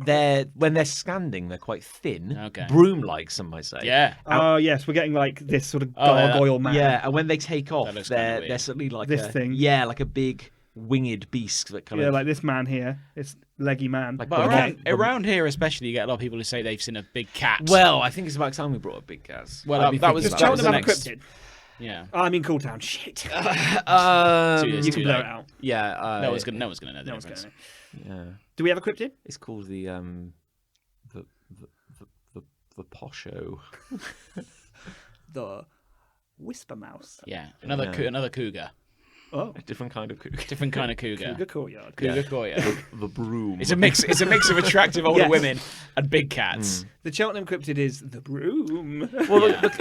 when they're standing, they're quite thin, Okay. broom-like, some might say. Yeah. Oh, yes, we're getting like this sort of yeah. gargoyle man. Yeah, and when they take off, That looks kinda they're weird. suddenly like This a thing. Yeah, like a big winged beast that kind Yeah, of like this man here. This leggy man. Like But Okay. around here, especially, you get a lot of people who say they've seen a big cat. Well, I think it's about time we brought up big cats. Well, I'd be that was- thinking Just about Cheltenham that have was a the next- cryptid. yeah. I mean, Cool Town. Shit. Too You can late. blow it out. Yeah, No one's gonna know the No one's difference. going to. yeah. Do we have a cryptid? It's called the posho. The Whisper Mouse. Yeah. Yeah. Another cougar. Oh. A different kind of cougar. Different kind of cougar. Cougar Courtyard. Cougar courtyard. The broom. It's a mix of attractive older Yes. women and big cats. The Cheltenham cryptid is the broom. Well, Yeah. look,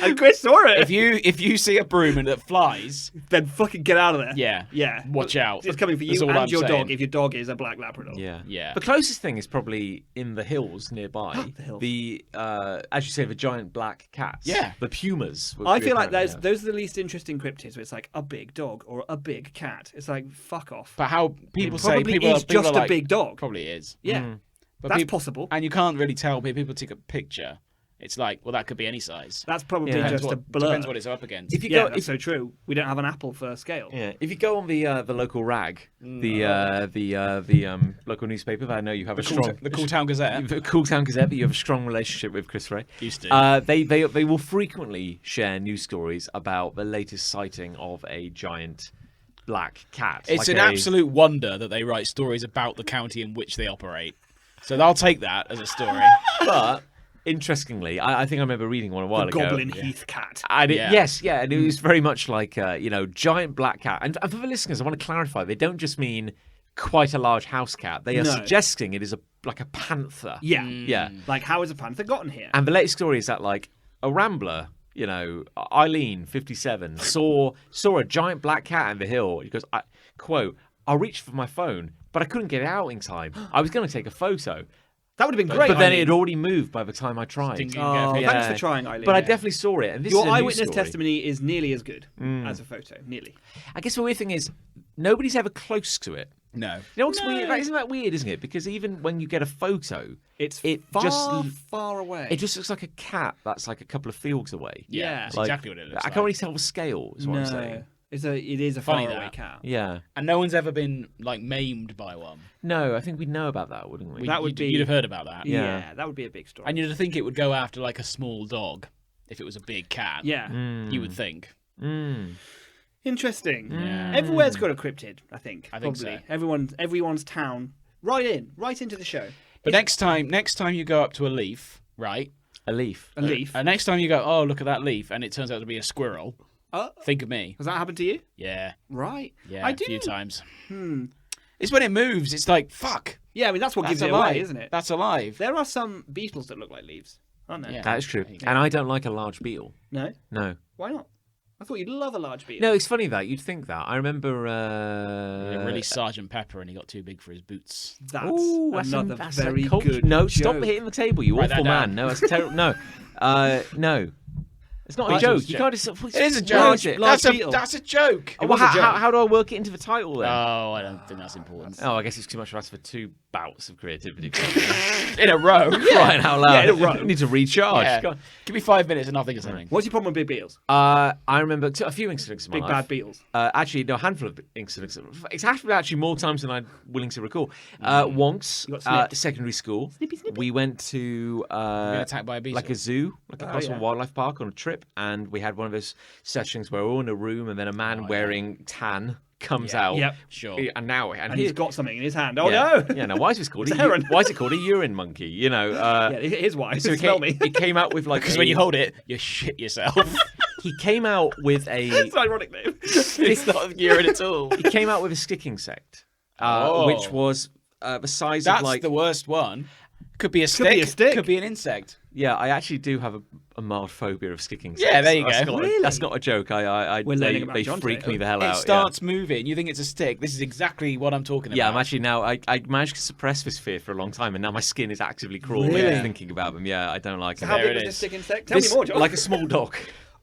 And Chris saw it. If you see a broom and that flies, Then fucking get out of there. yeah. Yeah. Watch out. It's coming for That's you all and I'm your saying. dog if your dog is a black Labrador. yeah. Yeah. The closest thing is probably in the hills nearby. The hills. As you say, the giant black cats. Yeah. The pumas. I feel like apparently have. those are the least interesting cryptids where it's like a big dog or a big cat. It's like, fuck off. But how people It say probably people is are, people just are a like, big dog. Probably is. Yeah. But That's people- possible. And you can't really tell. But people take a picture. It's like, well, that could be any size. That's probably Yeah. just a Depends blur. Depends what it's up against. If you Yeah, go, that's so true. We don't have an apple for scale. yeah, if you go on the local rag, the local newspaper that I know you have a strong, the Cool Town Gazette. the Cool Town Gazette, that you have a strong relationship with, Chris Ray. Used to. They will frequently share news stories about the latest sighting of a giant black cat. It's like an absolute wonder that they write stories about the county in which they operate. So I'll take that as a story. But interestingly, I think I remember reading one a while The ago. Goblin Heath cat. And Yeah. Yes, yeah, and it was very much like giant black cat. And for the listeners, I want to clarify: they don't just mean quite a large house cat. They are No. suggesting it is like a panther. Yeah. Yeah. Like, how has a panther gotten here? And the latest story is that like a rambler, Eileen, 57, saw a giant black cat in the hill. He goes, quote, "I reached for my phone, but I couldn't get it out in time. I was going to take a photo, That would have been great. but then it Eileen. had already moved by the time I tried." Didn't Oh, get a Yeah. thanks for trying, Eileen. But I definitely saw it. And this Your is a news eyewitness story. testimony is nearly as good as a photo. Nearly. I guess the weird thing is nobody's ever close to it. No. You know what's weird? Like, isn't that weird, isn't it? Because even when you get a photo, It's It far, just- far away. it just looks like a cat that's like a couple of fields away. Yeah. Yeah. That's Like, exactly what it looks I like. Oh, can't really tell the scale, is what I'm no. saying. It is a Funny faraway that. cat. Yeah. And no one's ever been like maimed by one. No, I think we'd know about that, wouldn't we? That would be- You'd have heard about that. Yeah. Yeah, that would be a big story. And you'd think it would go after like a small dog if it was a big cat. Yeah. You would think. Mm. Interesting. Yeah. Everywhere's got a cryptid, I think. I think probably. so. Everyone's town. Right into the show. But next time you go up to a leaf, right? A leaf. A leaf. And next time you go, oh, look at that leaf, and it turns out to be a squirrel. Oh, Think of me. has that happened to you? Yeah. Right. Yeah. I A few do. times. Hmm. It's when it moves. It's like, fuck. Yeah, I mean that's what That's gives it alive, away, isn't it? That's alive. There are some beetles that look like leaves, aren't there? Yeah. That is true. There you go. And I don't like a large beetle. No. No. Why not? I thought you'd love a large beetle. No, it's funny that. You'd think that. I remember... Really Sergeant Pepper, and he got too big for his boots. That's Ooh, another that's very a cult- good. No, stop joke. hitting the table, you Write that awful down. man. No, that's terrible. No. No. It's not a Beetle's joke. joke. You can't just. It is a What joke. is it? That's a joke. Well, how do I work it into the title then? Oh, I don't think that's important. Oh, I guess it's too much to ask for 2 bouts of creativity. In a row. Crying out loud. Yeah, in a row. You need to recharge. Yeah. God. Give me 5 minutes and I'll think of something. What's your problem with big Beatles? I remember a few incidents in my Big life. bad Beatles. Actually, no, a handful of incidents. It's happened actually more times than I'm willing to recall. Once, You got snipped. secondary school, Snippy. we went to Been attacked by a beetle. like a zoo, like a Coastal yeah. Wildlife Park on a trip, and we had one of those sessions where we're all in a room, and then a man wearing tan comes out. Yep. Sure. And He's got something in his hand. Oh yeah, no! yeah. Now, why is this called It's heron. why is it called a urine monkey? You know. Yeah, here's why. So Smell me. it came out with like Because when you hold it, you shit yourself. he came out with a It's an ironic name. It's not urine at all. he came out with a stick insect, which was the size That's of like the worst one. Could be a stick. be a stick. Could be an insect. Yeah, I actually do have a mild phobia of stick insects. Yeah, there you That's go. Not Really? that's not a joke. We're they learning about they John freak today. me the hell It out. starts moving. You think it's a stick. This is exactly what I'm talking about. Yeah, I'm actually now. I managed to suppress this fear for a long time, and now my skin is actively crawling Really? thinking about them. Yeah, I don't like them. How There big it was this is. stick insect? Tell This- me more, John. like a small dog.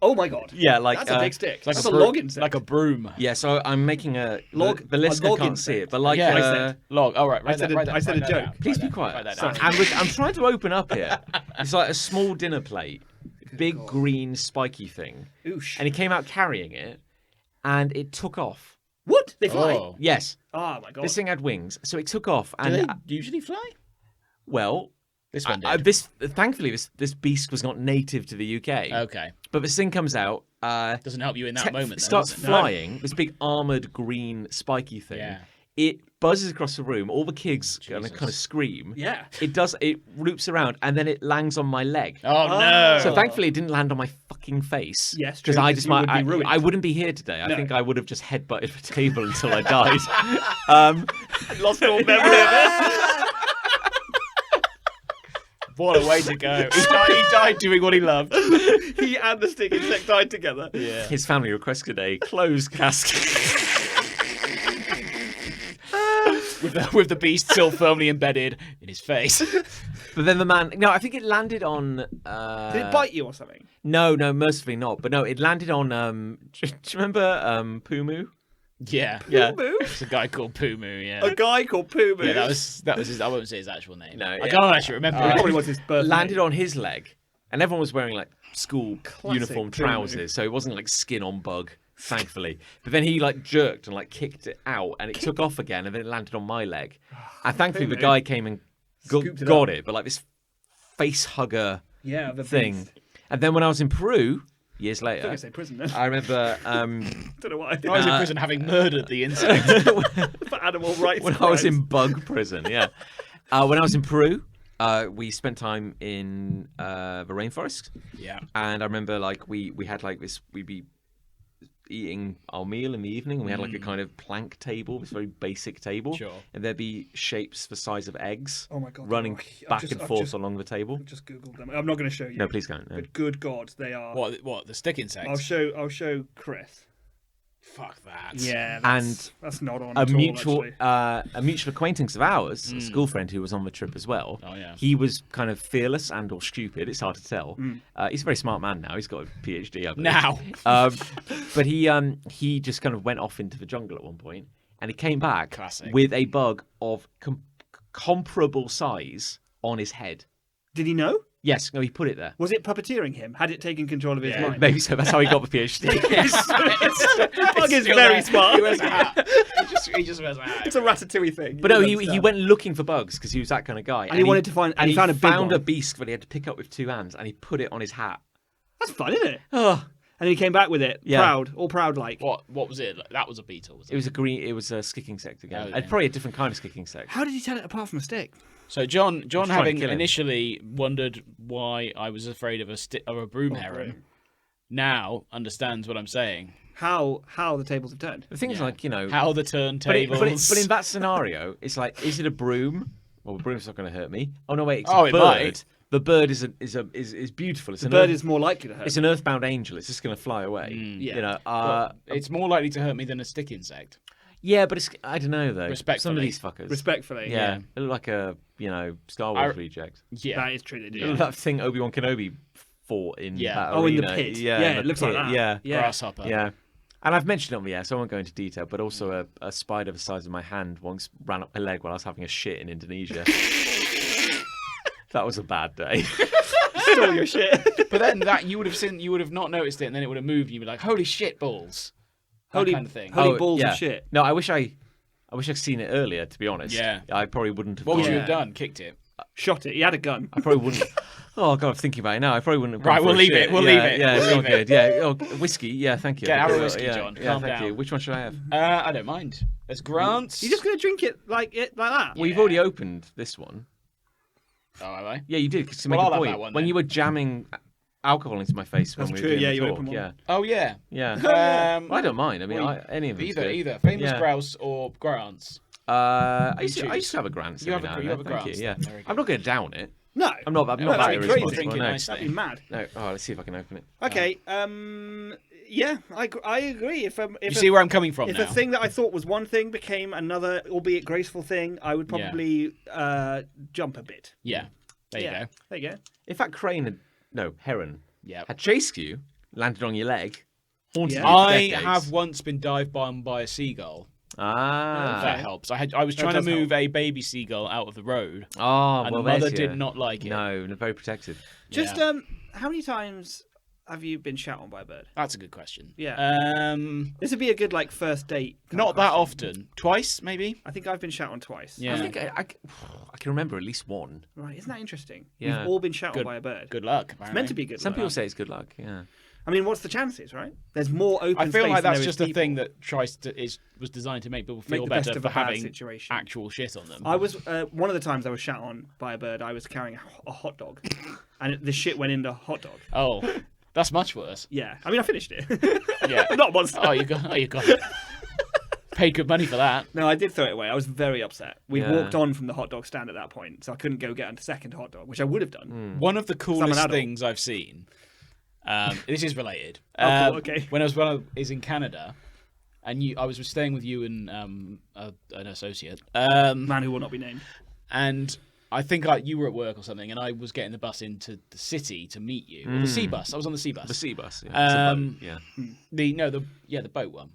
Oh my god. Yeah, like That's a big stick. like That's a a bro- log insect. like a broom. Yeah, so I'm making a Log- The a listener log can't see insect. it, but like Yeah, I uh, said. Log. All right. I said a joke. please be quiet. Write that down. I'm trying to open up here. It's like a small dinner plate, big green spiky thing, Oosh. and he came out carrying it, and it took off. What? They fly? Oh. Yes, Oh my god. this thing had wings, so it took off, Do and they usually fly? well, This one did. thankfully this beast was not native to the UK. Okay. But this thing comes out, Doesn't help you in that moment. Though, starts does it? flying. This big armored green spiky thing. Yeah. It buzzes across the room. All the kids kind Jesus. of scream. Yeah. It does. It loops around and then it lands on my leg. Oh no! So thankfully it didn't land on my fucking face. Yes, because true, I 'cause just you would might. be ruined. I wouldn't be here today. I No. think I would have just headbutted the table until I died. Lost all memory of it. What a way to go! He died doing what he loved. He and the stick insect died together. Yeah. His family requested a closed casket. With the beast still firmly embedded in his face. But then the man. No, I think it landed on. Did it bite you or something? No, mercifully not. But no, it landed on. Do you remember Pumu? Yeah. Yeah. Poo-moo? It's a guy called Pumu. Yeah. A guy called Poo-moo. Yeah, that was his. I won't say his actual name. No, I yeah. can't actually remember. That it. probably was his birth Landed name. on his leg, and everyone was wearing like school Classic uniform Pumu. trousers, so it wasn't like skin on bug, thankfully. But then he like jerked and like kicked it out, and it took off again, and then it landed on my leg. And thankfully, the Pumu. guy came and Scooped it got up. it, but like this face hugger Yeah, the thing. beast. And then when I was in Peru years I was later, going to say prison then. I remember don't know why. I was in prison having murdered the insect. For animal rights. when I was in crimes. bug prison. Yeah, when I was in Peru, we spent time in the rainforest. Yeah. And I remember like we had like this, we'd be eating our meal in the evening, and we had like a kind of plank table, this very basic table. Sure. And there'd be shapes the size of eggs Oh my God, running I've back just- and I've forth just- along the table. I've just googled them. I'm not going to show you. No, please don't. No. But good God, they are. What? The stick insect? I'll show Chris. Fuck that. Yeah, that's not on A at all, mutual actually. a mutual acquaintance of ours, a school friend who was on the trip as well. Oh, yeah. He was kind of fearless and or stupid. It's hard to tell. Mm. He's a very smart man now. He's got a PhD. I believe. Now. But he just kind of went off into the jungle at one point, and he came back Classic. with a bug of comparable size on his head. Did he know? Yes, no, he put it there. Was it puppeteering him? Had it taken control of his Yeah. mind? Maybe so. That's how he got the PhD. The bug is Still very there. smart. He wears a hat. He just wears a hat. It's a ratatouille thing. But no, You he understand. went looking for bugs because he was that kind of guy. And he wanted to find- and he found a big found a one. beast that he had to pick up with two hands, and he put it on his hat. That's fun, isn't it? Oh, And he came back with it, Yeah. proud, all proud like. What was it? That was a beetle, was it? it was a skick insect again. Oh, yeah. It's probably a different kind of skick insect. How did he tell it apart from a stick? So John trying to having kill him. initially wondered why I was afraid of a broom heron, now understands what I'm saying. How the tables have turned. The thing is, Yeah. like, you know, How the but, turntables. but in that scenario, it's like, is it a broom? Well, the broom's not going to hurt me. Oh no, wait, it's Oh, a it bird. might. The bird is beautiful. It's The an bird earth- is more likely to hurt. It's an earthbound angel. It's just going to fly away. Yeah. You know. Well, it's more likely to hurt me than a stick insect. Yeah, but it's I don't know though. Some Respectfully. of these fuckers. Respectfully. Yeah, they look like a Star Wars I- reject. Yeah. That is true, they They do. look like that thing Obi-Wan Kenobi fought in Yeah. that Oh, in the arena. pit. Yeah, Yeah, in it the looks like pit, that. Yeah. Yeah. Grasshopper. Yeah. And I've mentioned it on the air, so I won't go into detail, but also a spider the size of my hand once ran up my leg while I was having a shit in Indonesia. That was a bad day. Stole your shit. But then that you would have not noticed it, and then it would have moved. And you'd be like, "Holy shit balls!" That kind of thing. Holy balls of shit. No, I wish I'd seen it earlier, to be honest. Yeah. I probably wouldn't have What would gone- you have done? Kicked it. Shot it. He had a gun. I probably wouldn't. Oh God, I'm thinking about it now. I probably wouldn't have. Right, gone for we'll a leave shit. it, we'll Yeah, leave it, Yeah, we'll it's all leave good. Yeah. Oh, whiskey. Yeah, thank you. Get our Okay, whiskey, yeah, John. Yeah, Calm thank down. you. Which one should I have? I don't mind. There's Grant's. You're just gonna drink it like that? Well, you've already opened this one. Oh, have I? Yeah, you did. 'Cause to Well, make I'll a have point, that one when then. you were jamming alcohol into my face when That's we true, were doing yeah, the you talk. opened one. Yeah, Oh yeah. yeah. Um, I don't mind. I mean, well, any of them's either, good. either. Famous Yeah. grouse or Grant's. I used choose. to have a Grant. You have a- every you now have and a then, thank Grant, you, Yeah, then. Very good. I'm not going to down it. No. I'm not. I'm No, not that that'd be crazy. irresponsible. Drinking No. nicely. That'd be mad. No. Oh, let's see if I can open it. Okay. Yeah, I agree. If You see where I'm coming from if now. a thing that I thought was one thing became another, albeit graceful thing, I would probably jump a bit. Yeah. There you Yeah. go. There you go. If that heron, Yeah. had chased you, landed on your leg, haunted Yeah. you for I decades. have once been dive bombed by a seagull. Ah. If that helps. I was trying to does help. move a baby seagull out of the road, Oh, and well, the mother there's did you. not like it. No, they're very protected. Just Yeah. how many times have you been shot on by a bird? That's a good question. Yeah. This would be a good first date. kind Not of that question. often. Twice, maybe. I think I've been shot on twice. Yeah. I think I can remember at least one. Right, isn't that interesting? Yeah. We've all been shot on Good- by a bird. Good luck. It's meant to be good. Some luck. people say it's good luck. Yeah. I mean, what's the chances, right? There's more open I feel space like than that's there is just a people. thing that was designed to make people feel the best better of for a bad having situation. actual shit on them. I was one of the times I was shot on by a bird. I was carrying a hot dog, and the shit went in the hot dog. Oh, that's much worse. Yeah, I mean, I finished it. Yeah. Not a monster. Oh, you got it. Paid good money for that. No, I did throw it away. I was very upset. We Yeah. walked on from the hot dog stand at that point, so I couldn't go get a second hot dog, which I would have done. One of the coolest adult. things I've seen. This is related. Oh, cool, okay. When I was in Canada, and I was staying with you and an associate. Man who will not be named. And I think you were at work or something, and I was getting the bus into the city to meet you. Or the sea bus. I was on the sea bus. The sea bus. Yeah. Yeah. The boat one.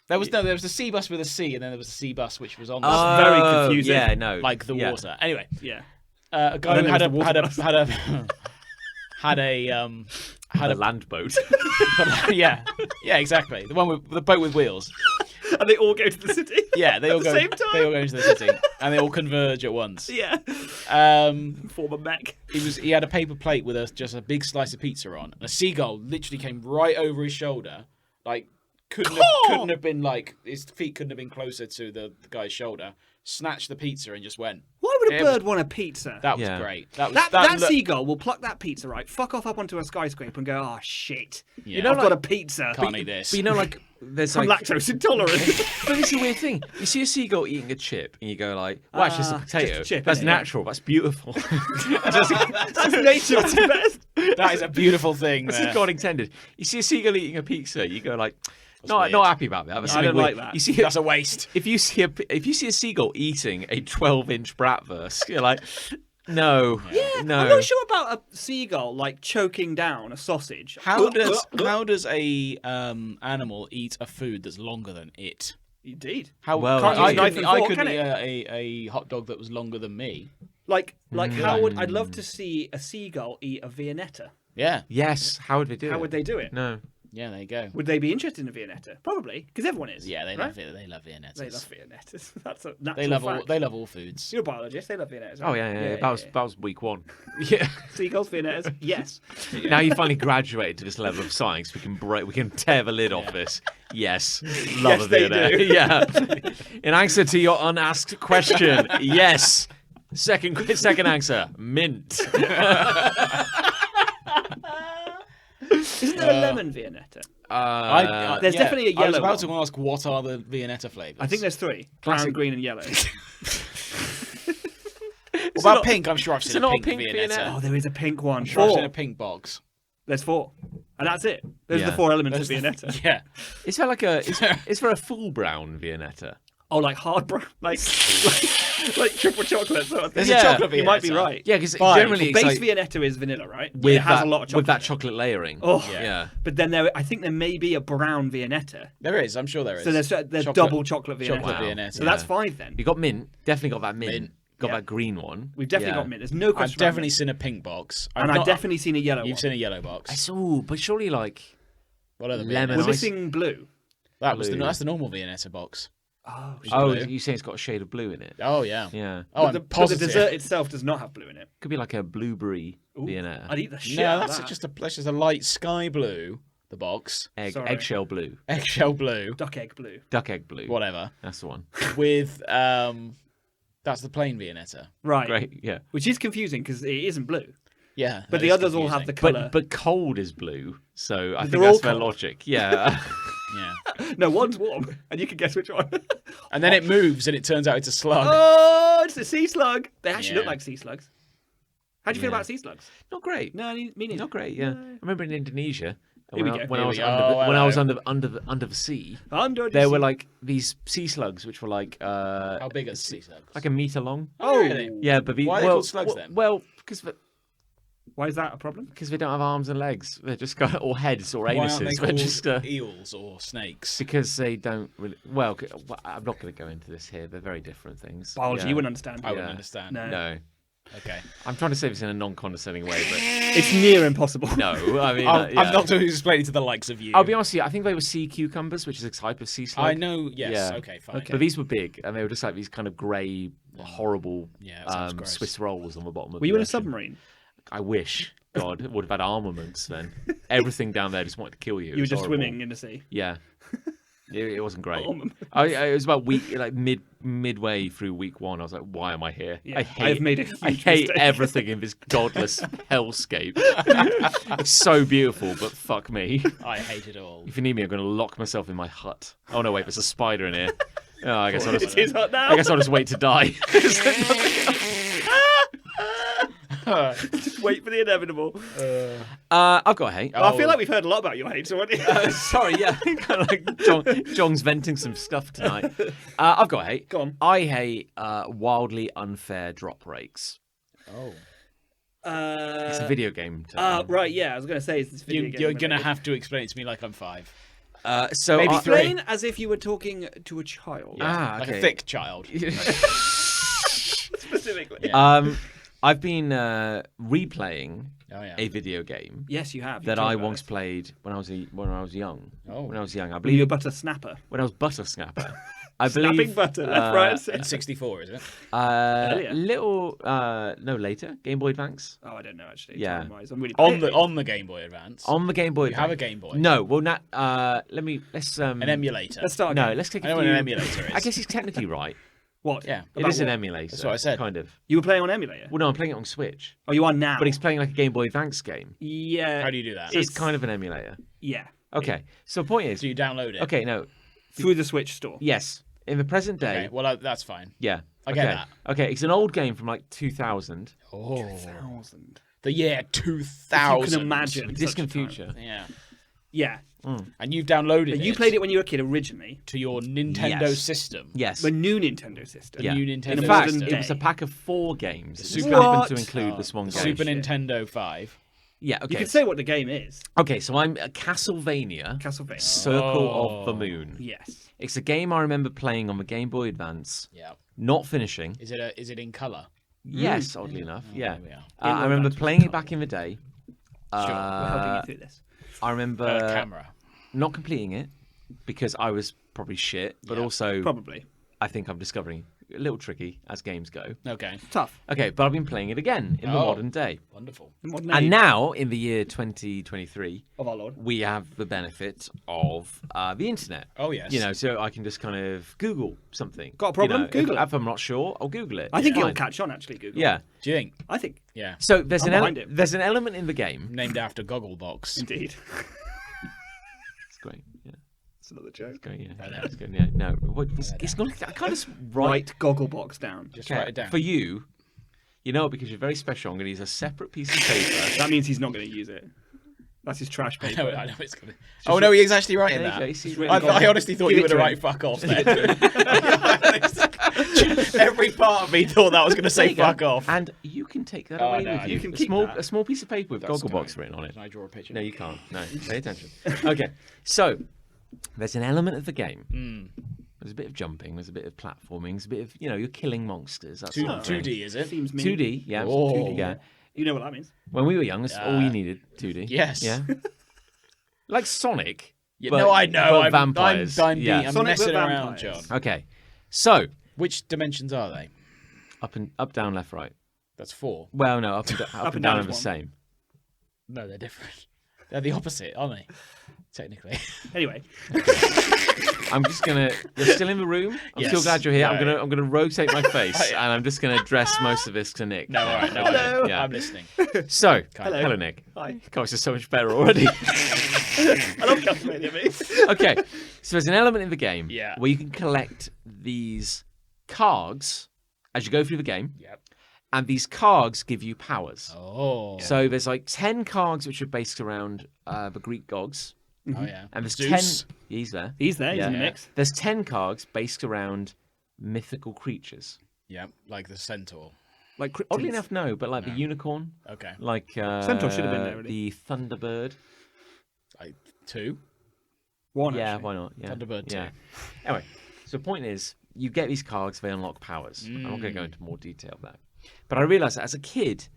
There was the sea bus with a C, and then there was the sea bus which was on the That's very confusing. Yeah, no. like the yeah. water. Anyway, Yeah. a guy And who then had there a was the had water a had a Had a land boat. yeah, exactly. The one with the boat with wheels. And they all go to the city. Yeah, they all the go. same time? They all go into the city, and they all converge at once. Yeah. Um, Form a mech. he had a paper plate with just a big slice of pizza on, and a seagull literally came right over his shoulder, like couldn't have been like his feet couldn't have been closer to the guy's shoulder. Snatched the pizza and just went. Why would a It was- bird want a pizza? That was Yeah. great. That That look- seagull will pluck that pizza, right? Fuck off up onto a skyscraper and go, oh, shit. Yeah. I've got a pizza. Can't eat this. But you know, like, there's I'm like. lactose intolerant. But it's a weird thing. You see a seagull eating a chip, and you go like, "Well, actually, it's a Just potato. a chip, That's innit? natural. That's beautiful." That's nature at its best. That is a beautiful thing. That's there. God intended. You see a seagull eating a pizza, you go like, weird. not happy about that. That's I don't something weird." like that. You see, That's a waste. if you see a seagull eating a 12-inch bratwurst, you're like, no, no. I'm not sure about a seagull choking down a sausage. How does a animal eat a food that's longer than it? Indeed. How Well, Can't I use knife and I fork, couldn't can eat a hot dog that was longer than me. Like how would I'd love to see a seagull eat a Viennetta. Yeah, Yes. How would they do it? How would they do it? No. yeah. There you go. Would they be interested in a Viennetta? Probably, because everyone is. Yeah, they right? love it. They love Viennettas. They love Viennettas. That's a natural They love all. fact. They love all foods. You're a biologist. They love Viennettas. Oh right? yeah. That was week one. Yeah. Seagulls, Viennettas. Yes. Now you finally graduated to this level of science. We can tear the lid off this. Yes, love Yes, a they Viennetta. do. Yeah. In answer to your unasked question, yes. Second answer, mint. Isn't there a lemon Viennetta? There's definitely a I was yellow about one. to ask what are the Viennetta flavors. I think there's three: brown, Classic. green, and yellow. What about pink? I'm sure I've is seen it a not pink, a pink Viennetta. Viennetta? Oh, there is a pink one. I'm sure I've seen Four. a pink box. There's four, and that's it. Those are Yeah. the four elements of Those- Viennetta. Yeah. Is there is there a full brown Viennetta? Oh, like hard brown, like triple chocolate. Sort of thing. There's Yeah. a chocolate Viennetta. You might be right. Yeah, because Fine. generally it's Base like, Viennetta is vanilla, right? with it has that, a lot of chocolate. with that chocolate layering. Oh, yeah. But then I think there may be a brown Viennetta. There is. I'm sure there is. So there's Chocolate- double chocolate Viennetta. chocolate Wow. Viennetta. So that's 5 then. You got mint. Definitely got that mint. Got Yeah. that green one. We've definitely Yeah. got mint. There's no I've question. about definitely mint. seen a pink box. And I've definitely seen a yellow You've one. seen a yellow box. I saw, but surely like What are the lemon We're Viennettas? missing blue. That's blue. the normal Viennetta box. Oh, oh, blue. you say it's got a shade of blue in it. Oh yeah. Yeah, Oh, but I'm the positive. dessert itself does not have blue in it. could be like a blueberry Ooh, Viennetta. I'd eat the shit No, out of that's that. just a light sky blue. The box, Sorry. Eggshell blue, eggshell blue, duck egg blue. duck egg blue. whatever. That's the one. With that's the plain Viennetta. Right. Great, yeah. Which is confusing because it isn't blue. Yeah, But that the is others all have the confusing. colour. But cold is blue, so I They're think all that's their cold. logic. Yeah. Yeah, No, one's warm, and you can guess which one. and then it moves, and it turns out it's a slug. Oh, it's a sea slug. They actually look Yeah. like sea slugs. How do you feel Yeah. about sea slugs? Not great. No, me neither. Not great. Yeah. I remember in Indonesia Here we when, go. I, when Here I we was go. under the, Oh, when I was hello. under the sea. Under the There were sea. like these sea slugs, which were like How big are sea slugs? like a meter long. Oh, really? Yeah, but Why are they called slugs then? Well, because Why is that a problem? they don't have arms and legs. They're just got or heads or Why aren't they anuses. They're called just eels or snakes? because they don't really. Well, I'm not going to go into this here. They're very different things. Biology, Yeah. you wouldn't understand. I wouldn't Yeah. understand. No. No, Okay. I'm trying to say this in a non-condescending way, but It's near impossible. no. I mean, I'm yeah. not doing explaining to the likes of you. I'll be honest with you. I think they were sea cucumbers, which is a type of sea slug. I know. Yes. Yeah. Okay. Fine. But these were big, and they were just like these kind of grey, horrible Yeah, it sounds gross. Swiss rolls on the bottom of Were the you in a ocean. submarine? I wish. God, it would have had armaments then. Everything down there just wanted to kill you. It You were was just horrible. swimming in the sea. Yeah. It wasn't great. Armaments. It was about midway through week 1. I was like, why am I here? Yeah, I hate. I've made a I huge hate mistake. everything in this godless hellscape. It's so beautiful, but fuck me. I hate it all. If you need me, I'm going to lock myself in my hut. Oh no, wait, there's a spider in here. Oh, I guess I'll It's just. his hut now. I guess I'll just wait to die. Just wait for the inevitable. I've got a hate. I feel like we've heard a lot about your hate already. Sorry, yeah, kind of like John's venting some stuff tonight. I've got a hate. Go on. I hate wildly unfair drop breaks. Oh. It's a video game. term. Right, yeah, I was going to say, is this video game You're gonna related? have to explain it to me like I'm 5. So maybe I- three. Explain as if you were talking to a child. Ah, Like okay. a thick child. Specifically. Yeah. I've been replaying Oh yeah. a video game Yes, you have. You that told I me about once this. played when I was young. Oh. When I was young, I Were you a believe butter snapper? when I was butter snapper. I Snapping believe butter, left, right, and In centre. 64, is it? Earlier. little no later Game Boy Advance Oh, I don't know actually. Yeah. Time-wise. I'm really On the Game Boy Advance. on the Game Boy. You have a Advance. Game Boy. No, well, not. Let's An emulator. Let's start. No, again. let's take. I a know what few- an emulator is. I guess he's technically right. What? Yeah. It About is an what? emulator. That's what I said. Kind of. You were playing on emulator. Well, no, I'm playing it on Switch, Oh, you are now. but he's playing like a Game Boy Advance game. Yeah. How do you do that? So it's It's- kind of an emulator. Yeah. Okay. So the point is, Do you download it? okay, no, Through the Switch store. yes, in the present day, Okay, well, that's fine. yeah, I get okay. that. Okay, it's an old game from like 2000. Oh. 1000. The year 2000. You can imagine. such a Distant time. future. Yeah. Yeah. And you've downloaded it. You played it when you were a kid originally. to your Nintendo Yes. system. Yes. The new Nintendo system. Yeah. New Nintendo In fact, system. it was a pack of 4 games. It just Super- happened to What? include this one game. Super shit. Nintendo 5. Yeah. Okay. You can say what the game is. Okay. So I'm a Castlevania. Castlevania. Circle Oh. of the Moon. Yes. It's a game I remember playing on the Game Boy Advance, Yeah. not finishing. Is it in color? Yes, oddly enough. Yeah. there we are. I remember Advance was playing it colour. back in the day. We're helping you through this. I remember Camera. not completing it because I was probably shit, but Yeah, also Probably. I think I'm discovering a little tricky as games go. Okay. Tough. Okay, but I've been playing it again in the Oh. modern day. Wonderful. Modern And age now, in the year 2023, of our Lord. we have the benefit of the internet. Oh, yes. You know, so I can just kind of Google something. Got a problem? You know, Google it. if I'm not sure, I'll Google it. I think It's it'll fine. catch on actually, Google. Yeah. Do you think? I think. Yeah. So there's I'm behind it. there's an element in the game. Named after Gogglebox. Indeed. It's great. Yeah. That's another joke. Go, yeah. It's good. Yeah. No. It's not. I can't just write. Write Gogglebox down. Just write it down. For you, you know, because you're very special, I'm going to use a separate piece of paper. That means he's not going to use it. That's his trash I paper. know it's gonna. Oh no, he's actually writing There you that. go, you see, I honestly thought Give you it were to to him. write "fuck off" there. Every part of me thought that was going to There say you go. "fuck off." And you can take that Oh, away no, with I you. can a keep small, that. a small piece of paper with That's Gogglebox kind. written on it. Can I draw a picture? No, you can't. No, pay attention. Okay, so there's an element of the game. There's a bit of jumping. There's a bit of platforming. There's a bit of you're killing monsters. That sort of thing. 2D, is it? Seems mean. 2D, yeah. Oh. 2D, yeah. You know what that means? When we were young, that's all you needed. 2D. Yes. Yeah. Like Sonic. Yeah, but- no, I know. but I'm vampires. I'm Yeah. I'm Sonic messing but around, vampires. John. Okay. So Which dimensions are they? up, down, left, right. That's 4. Well, no, up and and down down are is the one. same. No, they're different. They're the opposite, aren't they? Technically. Anyway, I'm just gonna. You're still in the room. I'm Yes. still glad you're here. No. I'm gonna rotate my face, and I'm just gonna address most of this to Nick. No, all right. No, Hello. Yeah. I'm listening. So, Hello. hello, Nick. hi. Gosh, it's so much better already. I love Castlevania, mate. Okay, so there's an element in the game Yeah. where you can collect these cards as you go through the game, Yep. and these cards give you powers. Oh. So there's like 10 cards which are based around the Greek gods, Oh yeah. and there's Zeus. 10. He's there. He's there. He's Yeah. in the mix. There's 10 cards based around mythical creatures. Yep. Like the centaur. Like cryptids. Oddly enough, no, but like the No. unicorn, Okay. like Centaur should have been there, really. the thunderbird. Like 2. One. Yeah, actually. why not? Yeah. Thunderbird Yeah. Anyway, so the point is, you get these cards, they unlock powers. I'm not going to go into more detail there. But I realised that as a kid,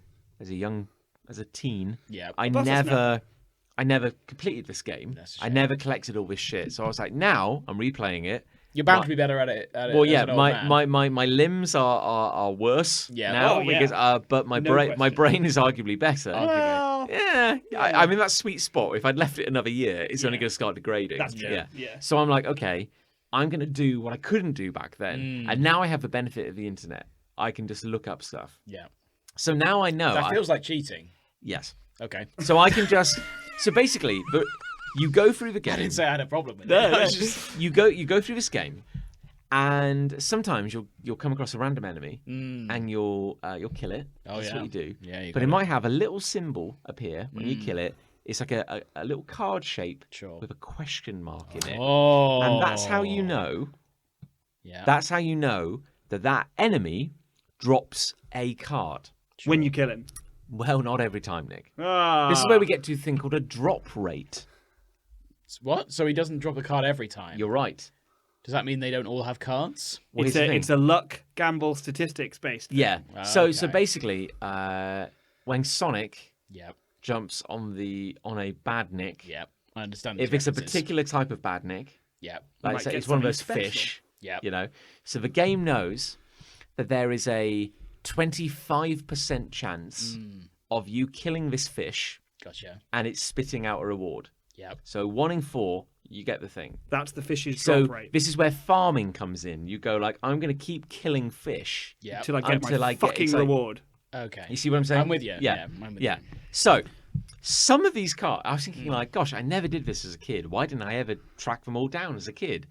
as a teen, Yeah. I But that's never completed this game. That's a I shame. never collected all this shit. So I was like, now I'm replaying it. You're bound to be better at it. Well, as yeah, an old man. my limbs are worse Yeah. now Oh, yeah. because but my No my question. brain is arguably better. Well, Yeah, I'm in that sweet spot. If I'd left it another year, it's only Yeah. going to start degrading. That's true. Yeah. Yeah. So I'm like, okay, I'm going to do what I couldn't do back then, and now I have the benefit of the internet. I can just look up stuff. Yeah. So now I know. That feels like cheating. Yes. Okay. So I can just. So basically, you go through the I game. didn't say I had a problem with No, it. no. I was just... You go through this game, and sometimes you'll come across a random enemy, and you'll kill it. Oh, That's yeah. what you do. Yeah, you But got it it. might have a little symbol appear when you kill it. It's like a little card shape Sure. with a question mark in it. Oh. And that's how you know. Yeah. That's how you know that enemy drops a card. When you kill him. Well, not every time, Nick. Ah. This is where we get to a thing called a drop rate. What? So he doesn't drop the card every time? You're right. Does that mean they don't all have cards? Well, It's here's the thing. it's a luck gamble statistics based. Yeah. Ah, So okay. basically, when Sonic Yep. jumps on a bad Nick, Yep. I understand. if these it's a references. particular type of bad Nick, Yep. like might say get it's one of those something special. fish, Yep. you know. So the game knows that there is a 25% chance of you killing this fish, Gotcha. and it's spitting out a reward. Yep. So 1 in 4, you get the thing. That's the fish's So drop rate. this is where farming comes in. You go like, I'm going to keep killing fish. Yep. Until I get Until my I get- fucking it's like- reward. Okay. You see what I'm saying? I'm with you. Yeah. I'm with Yeah. you. So some of these cards, I was thinking like, gosh, I never did this as a kid. Why didn't I ever track them all down as a kid?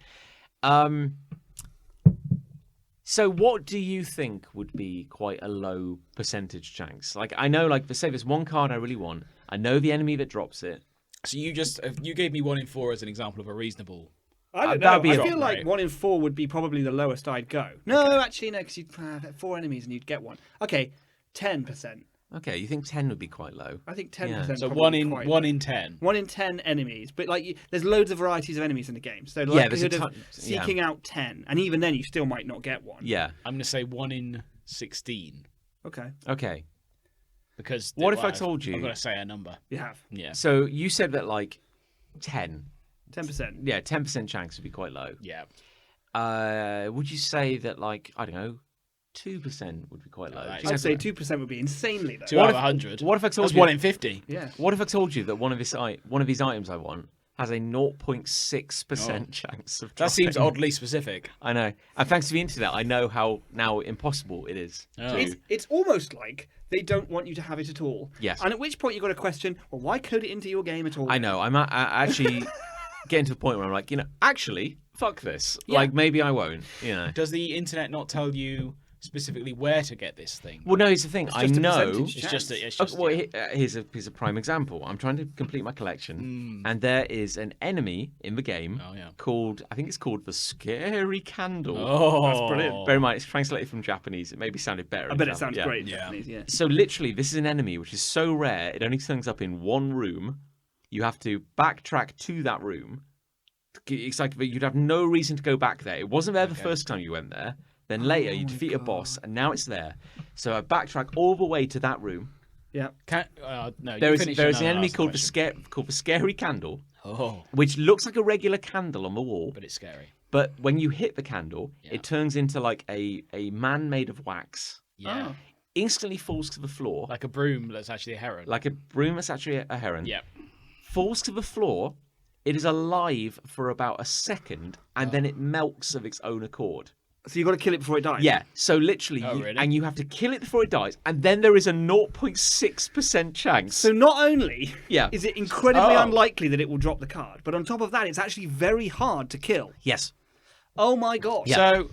So what do you think would be quite a low percentage chance? Like I know, like say there's one card I really want. I know the enemy that drops it. So you gave me 1 in 4 as an example of a reasonable. I don't that'd know. be I a feel drop like rate. 1 in 4 would be probably the lowest I'd go. No, actually, no, because you'd have 4 enemies and you'd get one. Okay, 10%. Okay, you think 10 would be quite low? I think 10%. Yeah. So probably 1 quite in 10. 1 in 10 enemies, but like there's loads of varieties of enemies in the game. So the Yeah, there's a likelihood of ton- yeah. seeking out 10, and even then you still might not get one. Yeah. I'm going to say 1 in 16 Okay, Okay. because What if I told you- I've got to say a number. you have Yeah. So you said that like 10. 10%. Yeah, 10% chance would be quite low. Yeah. Would you say that like, I don't know, 2% would be quite low? that Do you I'd think say that's 2% would be insanely low. 2 What out if- of 100. what if I told That's you- 1 in 50. Yeah. What if I told you that one of these items I want has a 0.6% chance of That seems dropping? oddly specific. I know. And thanks to the internet, I know how now impossible it is. Oh. It's almost like they don't want you to have it at all. Yes. And at which point you've got to question, well, why code it into your game at all? I know. I'm actually getting to the point where I'm like, actually, fuck this. Yeah. Like, maybe I won't, Does the internet not tell you specifically where to get this thing. Well, no, here's the thing. I just a know. percentage. It's just Here's a prime example. I'm trying to complete my collection, and there is an enemy in the game called, I think it's called the Scary Candle. Oh, That's brilliant. Bear in mind, it's translated from Japanese. It maybe sounded better. I bet it sounds great in Yeah. Japanese, yeah. So literally, this is an enemy which is so rare, it only turns up in one room. You have to backtrack to that room. It's like you'd have no reason to go back there. It wasn't there the first time you went there. Then later, you defeat a boss, and now it's there. So I backtrack all the way to that room. Yeah. No, There is an enemy called the Scary Candle, which looks like a regular candle on the wall. but it's scary. But when you hit the candle, it turns into like a man made of wax. Yeah, Instantly falls to the floor. like a broom that's actually a heron. Like a broom that's actually a heron. Yeah. Falls to the floor. It is alive for about a second, and then it melts of its own accord. So you've got to kill it before it dies? Yeah, so literally, really? and you have to kill it before it dies, and then there is a 0.6% chance. So not only Yeah. is it incredibly unlikely that it will drop the card, but on top of that, it's actually very hard to kill. Yes. Oh my god. Yeah.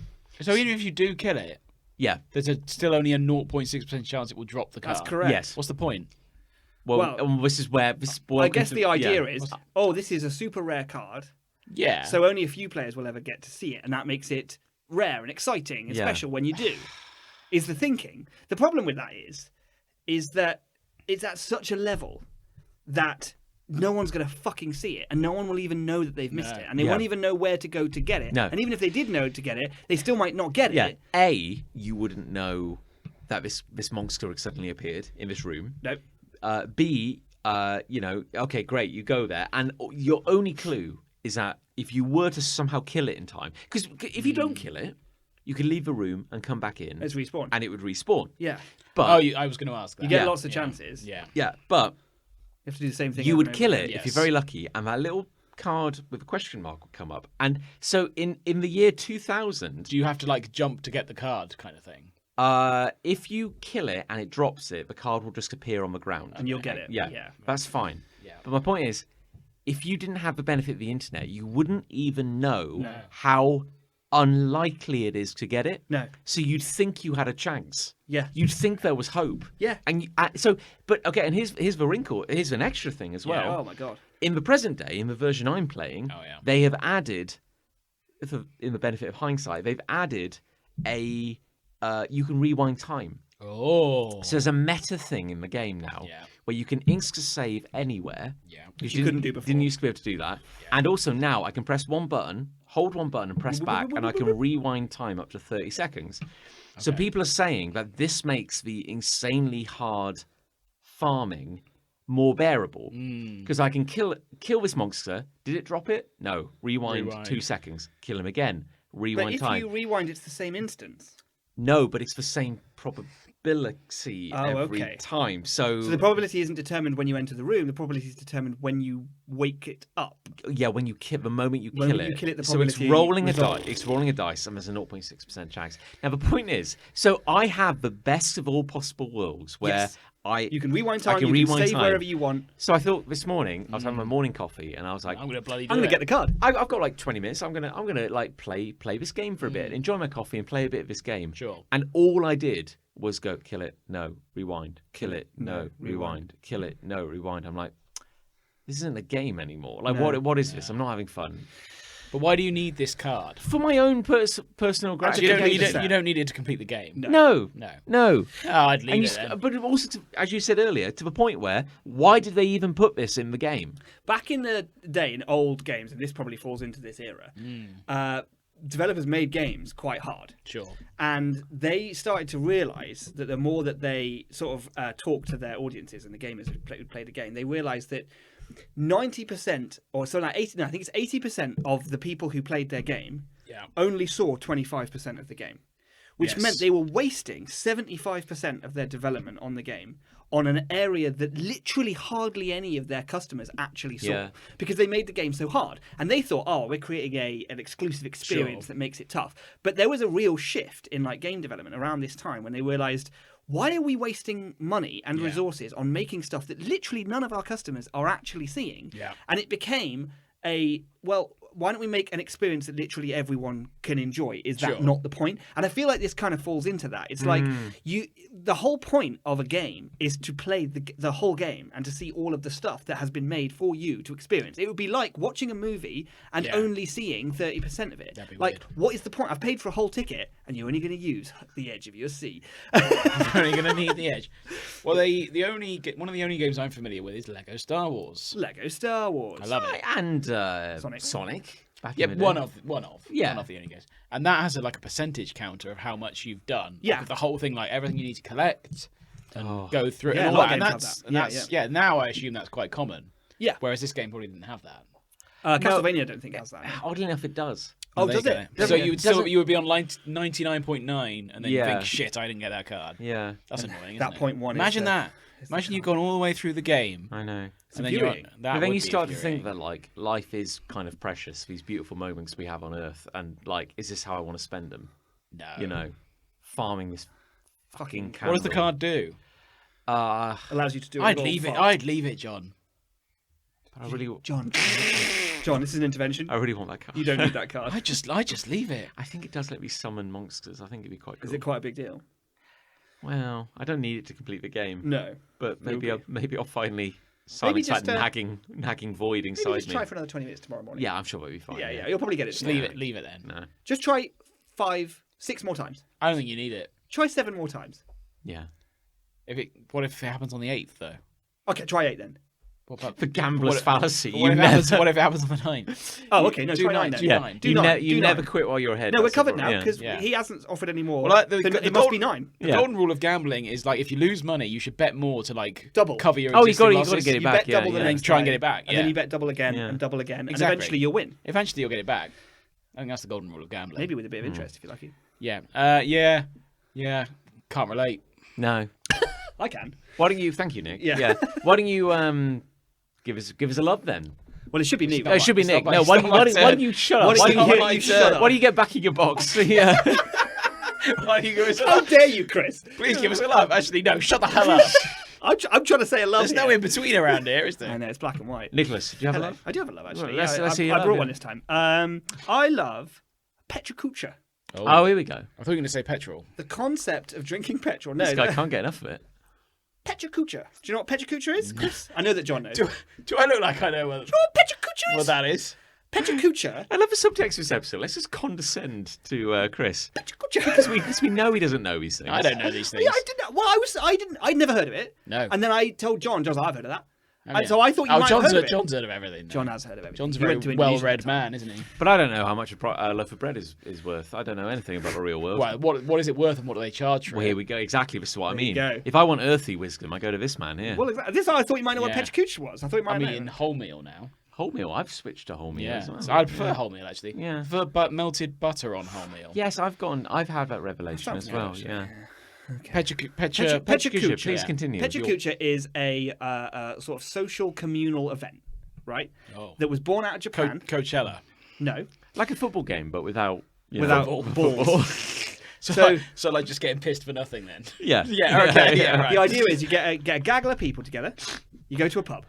So even if you do kill it, Yeah. there's still only a 0.6% chance it will drop the card. That's correct. Yes. What's the point? Well, this is where I guess the idea is, this is a super rare card, Yeah. so only a few players will ever get to see it, and that makes it rare and exciting and Yeah. special when you do, is the thinking. The problem with that is that it's at such a level that no one's going to fucking see it, and no one will even know that they've missed it, and they won't even know where to go to get it. No. And even if they did know to get it, they still might not get Yeah. it. A, you wouldn't know that this monster had suddenly appeared in this room. Nope. B, okay, great, you go there, and your only clue is that if you were to somehow kill it in time, because if you don't kill it, you can leave the room and come back in, It's respawn. and it would respawn. Yeah. But I was going to ask that. You get Yeah. lots of chances. Yeah. yeah, but You have to do the same thing. you over would and kill over it again. if you're very lucky, and that little card with a question mark would come up. And so in the year 2000, Do you have to like jump to get the card kind of thing? if you kill it and it drops it, the card will just appear on the ground. And you'll get it. Yeah, that's fine. Yeah. But my point is, if you didn't have the benefit of the internet, you wouldn't even know how unlikely it is to get it. No. So you'd think you had a chance. Yeah. You'd think there was hope. Yeah. And but okay, and here's the wrinkle. Here's an extra thing as well. Oh my god. In the present day, in the version I'm playing, they have added, in the benefit of hindsight, they've added a you can rewind time. Oh. So there's a meta thing in the game now where you can insta-save anywhere. Yeah. Which you couldn't do before. Didn't used to be able to do that. And also now I can press one button, hold one button and press back, and I can rewind time up to 30 seconds. So people are saying that this makes the insanely hard farming more bearable. Because I can kill this monster. Did it drop it? No. Rewind 2 seconds. Kill him again. Rewind But if time. you rewind, it's the same instance. No, but it's the same probability every time. So So the probability isn't determined when you enter the room. The probability is determined when you wake it up. yeah, when you kill, the moment you When kill you it. kill it, the so it's probability rolling a resolves. dice. It's rolling a dice, and there's a 0.6% chance. Now the point is, so I have the best of all possible worlds, where Yes. You can rewind I time. can You rewind can save time. wherever you want. So I thought this morning I was having my morning coffee, and I was like, I'm going to bloody do I'm going it. to get the card. I've got like 20 minutes. I'm gonna like play this game for a bit, enjoy my coffee, and play a bit of this game. Sure. And all I did was go kill it, no, rewind, kill it, no, rewind, kill it, no, rewind. I'm like, this isn't a game anymore. Like, what is this? I'm not having fun. But why do you need this card? For my own personal You gratification. don't need it to complete the game. No. Oh, I'd leave And it then. but also, as you said earlier, to the point where, why did they even put this in the game? Back in the day, in old games, and this probably falls into this era, developers made games quite hard. Sure. And they started to realise that the more that they sort of talk to their audiences and the gamers who play the game, they realised that 90% or so like 80, no, I think it's 80% of the people who played their game only saw 25% of the game, which meant they were wasting 75% of their development on the game on an area that literally hardly any of their customers actually saw because they made the game so hard. And they thought, oh, we're creating an exclusive experience that makes it tough. But there was a real shift in like game development around this time when they realized, why are we wasting money and resources on making stuff that literally none of our customers are actually seeing? And it became why don't we make an experience that literally everyone can enjoy? Is that Sure. not the point? And I feel like this kind of falls into that. It's like the whole point of a game is to play the whole game and to see all of the stuff that has been made for you to experience. It would be like watching a movie and only seeing 30% of it. That'd be Like, weird. what is the point? I've paid for a whole ticket and you're only going to use the edge of your seat. You're only going to need the edge. Well, one of the only games I'm familiar with is Lego Star Wars. Lego Star Wars. I love it. And Sonic. Back Yeah, in the day. one of Yeah. the only games, and that has a percentage counter of how much you've done. Yeah. Like, the whole thing, like everything you need to collect and go through it Yeah, and a all lot that. of And games that's have and that. that's Yeah. Now I assume that's quite common. Yeah. Whereas this game probably didn't have that. Castlevania, I don't think has that. Oddly enough, it does. Oh, There does you it? go. So Doesn't- you would be on line 99.9, and then you Yeah. think, shit, I didn't get that card. Yeah, That's annoying. that isn't it? point one is Imagine the- that. Imagine you've gone all the way through the game, I know. and then you're on, infuriating. that But then would you be start to think infuriating. that like life is kind of precious. These beautiful moments we have on Earth, and like, is this how I want to spend them? No. You know, farming this fucking Fucking- candle. What does the card do? Allows you to do a I'd little leave it. fart. I'd leave it, John. I really, John, this is an intervention. I really want that card. You don't need that card. I just leave it. I think it does let me summon monsters. I think it'd be quite cool. Is it quite a big deal? Well, I don't need it to complete the game, No. but maybe Okay. I'll finally silence just, that nagging void Maybe inside just me. try for another 20 minutes tomorrow morning. Yeah, I'm sure it'll be fine. Yeah. You'll probably get it. Just tomorrow. leave it then. No. Just try 5, 6 more times. I don't think you need it. Try 7 more times. Yeah. What if it happens on the 8th though? Okay, try 8 then. What about The gambler's what- fallacy. What You if, never, what if it happens on the 9th? Oh, okay. No, Do try 9 9, then. do yeah, 9. Do you, 9, you do never 9. quit while you're ahead. No, we're That's the covered problem, now because Yeah. he hasn't offered any more. Well, like, then the it must gold- be 9. The Yeah. golden rule of gambling is like if you lose money, you should bet more to like Double. cover your Oh, you existing got to losses. get it You back. bet Yeah, double the yeah. next Try and time, get it back, and then yeah. you bet double again Yeah. and double again, Exactly. and eventually you'll win. Eventually, you'll get it back. I think that's the golden rule of gambling. Maybe with a bit of interest if you're lucky. Yeah. Yeah. Can't relate. No. I can. Why don't you? Thank you, Nick. Yeah. Why don't you give us a love then? Well, it should be me. Oh, it should be it's Nick. not No, my- why it's not my don't turn. you shut up? Why Why don't don't you shut up? why do you get back in your box? Yeah. Why do you give us a How laugh? dare you, Chris? Please give us a laugh. Actually, no. Shut the hell up. I'm trying to say a love. There's no here. in between around here, is I there? know it's black and white. Nicholas, do you have a Hello. love? I do have a love actually. Well, let's hear I your love, brought yeah. one this time. I love Petra Kucha. Oh, here we go. I thought you were going to say petrol. The concept of drinking petrol. No, This guy can't get enough of it. Petra Kucha. Do you know what Petra Kucha is, Chris? I know that John knows. Do I look like I know what You know what Petra Kucha is? what that is? Petra Kucha. I love the subtext of this episode. Let's just condescend to Chris Petra Kucha. because we know he doesn't know these things. I don't know these things. Yeah, I didn't. Well, I'd never heard of it. No. And then I told John. John's like, I've heard of that. Oh, And yeah. so I thought you might John's have heard of it. John's heard of everything. John has heard of it. John's a He very went to Indonesia well-read that time. man, isn't he? But I don't know how much a loaf of bread is worth. I don't know anything about the real world. Well, what is it worth and what do they charge for Well, it? here we go. Exactly. This is what I There you mean. go. If I want earthy wisdom, I go to this man here. Well, exactly. This I thought you might know what Yeah. Petra Kucha was. I thought you might I'm know. eating wholemeal now. Wholemeal. I've switched to wholemeal Yeah, as well. so I prefer wholemeal actually. Yeah. I prefer melted butter on wholemeal. Yes, I've had that revelation Sounds as well. good, Yeah. Petra Petra Kucha, Kucha. please yeah. continue. Petra You're- Kucha is a sort of social communal event, right? Oh. That was born out of Japan. Coachella. No, like a football game, but without without balls. So like just getting pissed for nothing then. Yeah. Yeah, okay, yeah, right. The idea is you get a gaggle of people together. You go to a pub,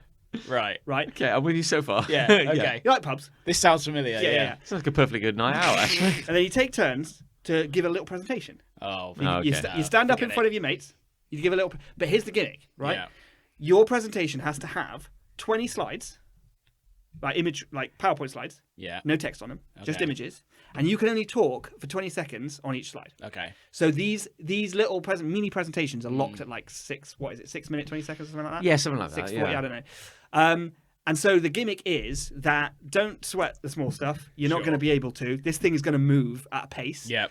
Right. right? Okay, I'm with you so far. Yeah, okay. You like pubs, This sounds familiar. Yeah. Sounds like a perfectly good night out, actually. and then you take turns to give a little presentation. Oh, Oh, You, okay. you stand up in forget front it. of your mates. You give a little. But here's the gimmick, right? Yeah. Your presentation has to have 20 slides, like PowerPoint slides. Yeah. No text on them, just Okay. images, and you can only talk for 20 seconds on each slide. Okay. So these little mini presentations are locked at like 6 minutes 20 seconds or something like that. Yeah, something like that. 6:40, Yeah. I don't know. And so the gimmick is that don't sweat the small stuff. You're not Sure. going to be able to. This thing is going to move at a pace. Yep.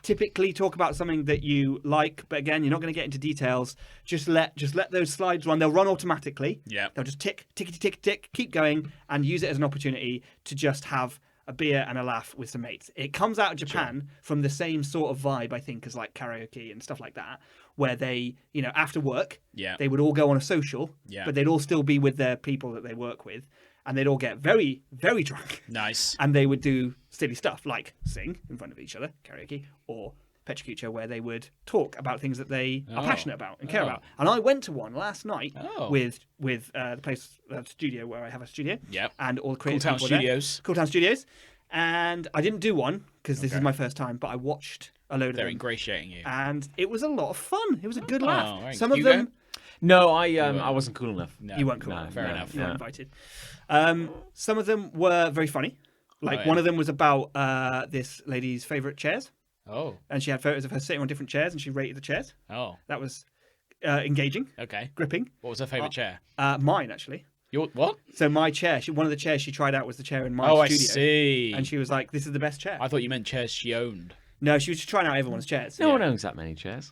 Typically talk about something that you like, but again, you're not going to get into details. Just let those slides run. They'll run automatically. Yep. They'll just tick, tick, tick, tick, keep going, and use it as an opportunity to just have a beer and a laugh with some mates. It comes out of Japan from the same sort of vibe, I think, as like karaoke and stuff like that, where they, after work, Yeah. they would all go on a social, Yeah. but they'd all still be with their people that they work with, and they'd all get very, very drunk. Nice. And they would do silly stuff like sing in front of each other, karaoke, or Petricuccio where they would talk about things that they are passionate about and care about. And I went to one last night with the place, studio where I have a studio. Yep. And all the creative Cool Town people Studios. Cool Town Studios. And I didn't do one because this is my first time, but I watched a load of They're them. ingratiating you. And it was a lot of fun. It was a good laugh. Right. Some of Hugo? them... No, I wasn't cool enough. No, You weren't cool. No, fair enough. You weren't invited. Some of them were very funny. Like one of them was about this lady's favourite chairs. Oh. And she had photos of her sitting on different chairs and she rated the chairs. Oh. That was engaging, Okay. gripping. What was her favourite chair? Mine, actually. Your what? So my chair, one of the chairs she tried out was the chair in my Oh, studio. I see. And she was like, this is the best chair. I thought you meant chairs she owned. No, she was just trying out everyone's chairs. No one owns that many chairs.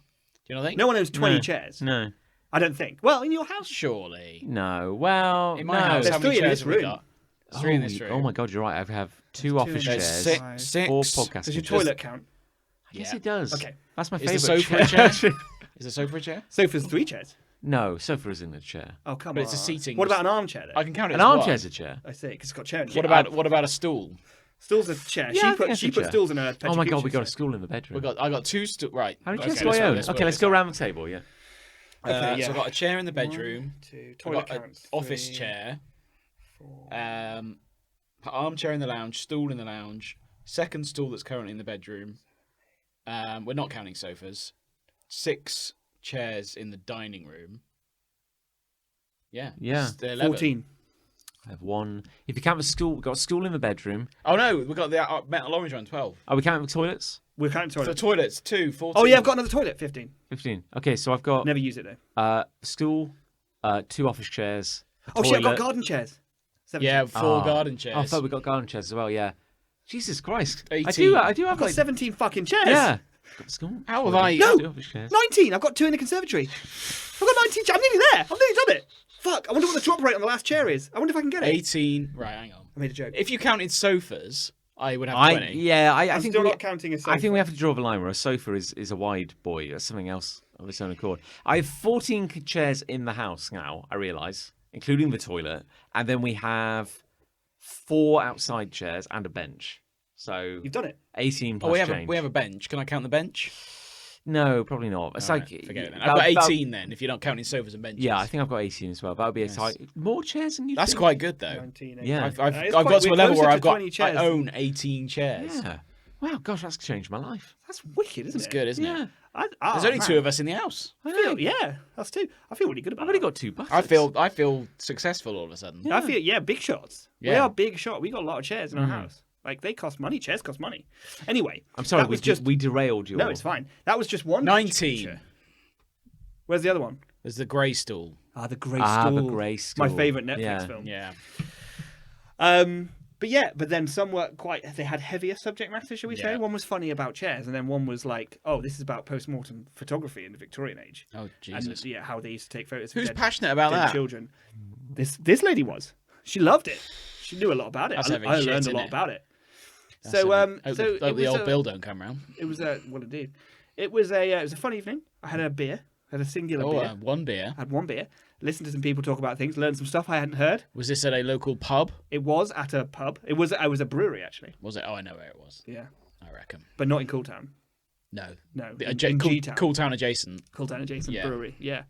Do you not think? No one owns 20 No. chairs. No. I don't think. Well, in your house. Surely. No. Well, In my no. house, There's how many 3 in chairs this have we room. got? There's 3 in this room. Oh my god, you're right. I have 2 office There's chairs, six. 4 podcast Does your chairs. toilet count? Yes, Yeah. it does. Okay. That's my Is the favourite sofa a chair? Is the sofa a chair? Sofa's 3 chairs. No, sofa isn't a chair. Oh, come But on. it's a seating- What about an armchair, then? I can count it An as armchair's one. a chair. I see, because it's got chair in it. What about a stool? Stool's a chair. Yeah, I think that's she a put chair. stools in her Oh my god, we got a Petricuccio. stool in the bedroom. I got 2 stools. Right. How many Okay, chairs do I work own? this, Okay, work let's this go out. around the table, yeah. Okay, So I got a chair in the bedroom. 2, I toilet got an counts. office 3, chair. 4. Armchair in the lounge. Stool in the lounge. Second stool that's currently in the bedroom. We're not counting sofas. 6 chairs in the dining room. Yeah. Yeah. It's 11. 14. I have 1. If you count the school, we've got a school in the bedroom. Oh no, we got the metal orange one. 12. Are we counting the toilets? We're counting The toilet. toilets 2. 14. Oh, yeah, I've got another toilet. 15. 15. Okay, so I've got Never use it, though. stool, 2 office chairs. a Oh, shit, I've got toilet. garden chairs. 17. Yeah, 4 garden chairs. Oh, I thought we got garden chairs as well, yeah. Jesus Christ. 18. I do I've have got like 17 fucking chairs. Yeah. Got the school. How have I- No! 2 office chairs. 19. I've got 2 in the conservatory. I've got 19 chairs. I'm nearly there. I've nearly done it. Fuck. I wonder what the drop rate on the last chair is. I wonder if I can get it. 18. Right, hang on. I made a joke. If you counted sofas, I would have 20. I I'm think still we, not counting a sofa. I think we have to draw the line where a sofa is a wide boy. That's something else of its own accord. I have 14 chairs in the house now, I realise, including the toilet. And then we have 4 outside chairs and a bench. So You've done it. 18 plus Oh, change. we have a bench. Can I count the bench? No, probably not. It's Alright, like forget it then. about- I've got 18 then, if you're not counting sofas and benches. Yeah, I think I've got 18 as well. That would be a tight. More chairs than you. That's think? quite good though. 19. Yeah. I've It's got quite- to a we're level closer where to I've got 20 chairs. I own 18 chairs. Yeah. Wow, gosh, that's changed my life. That's wicked, isn't It's it? good, isn't Yeah. it? There's only 2 of us in the house. I I feel, know. yeah, that's 2. I feel really good about I've only that. got 2 buses. I feel successful all of a sudden. I feel, yeah, big shots. We Yeah. are big shot. We got a lot of chairs in our house. Like, they cost money. Chairs cost money. Anyway. I'm sorry, that was we derailed you. No, it's fine. That was just one. 19. picture. Where's the other one? There's the grey stool. The Grey Ah, Stool. the Grey Stool. My favourite Netflix Yeah. film. Yeah. But then some were they had heavier subject matter, shall we say? Yeah. One was funny about chairs, and then one was like, oh, this is about post-mortem photography in the Victorian age. Oh Jesus. And how they used to take photos Who's of passionate about dead that? children. This lady was. She loved it. She knew a lot about it. That's I having learned shit, a lot innit? about it. That's So Hope so the it was old a- bill don't come round. It was well indeed. It was a fun evening. I had a beer. Had a singular Oh, beer. one beer. Had one beer. Listened to some people talk about things. Learned some stuff I hadn't heard. Was this at a local pub? It was at a pub. It was a brewery actually. Was it? Oh, I know where it was. Yeah, I reckon. but not in Cool Town. No. No, The, in G-Town. cool Town adjacent. Cool Town adjacent Yeah. brewery. Yeah,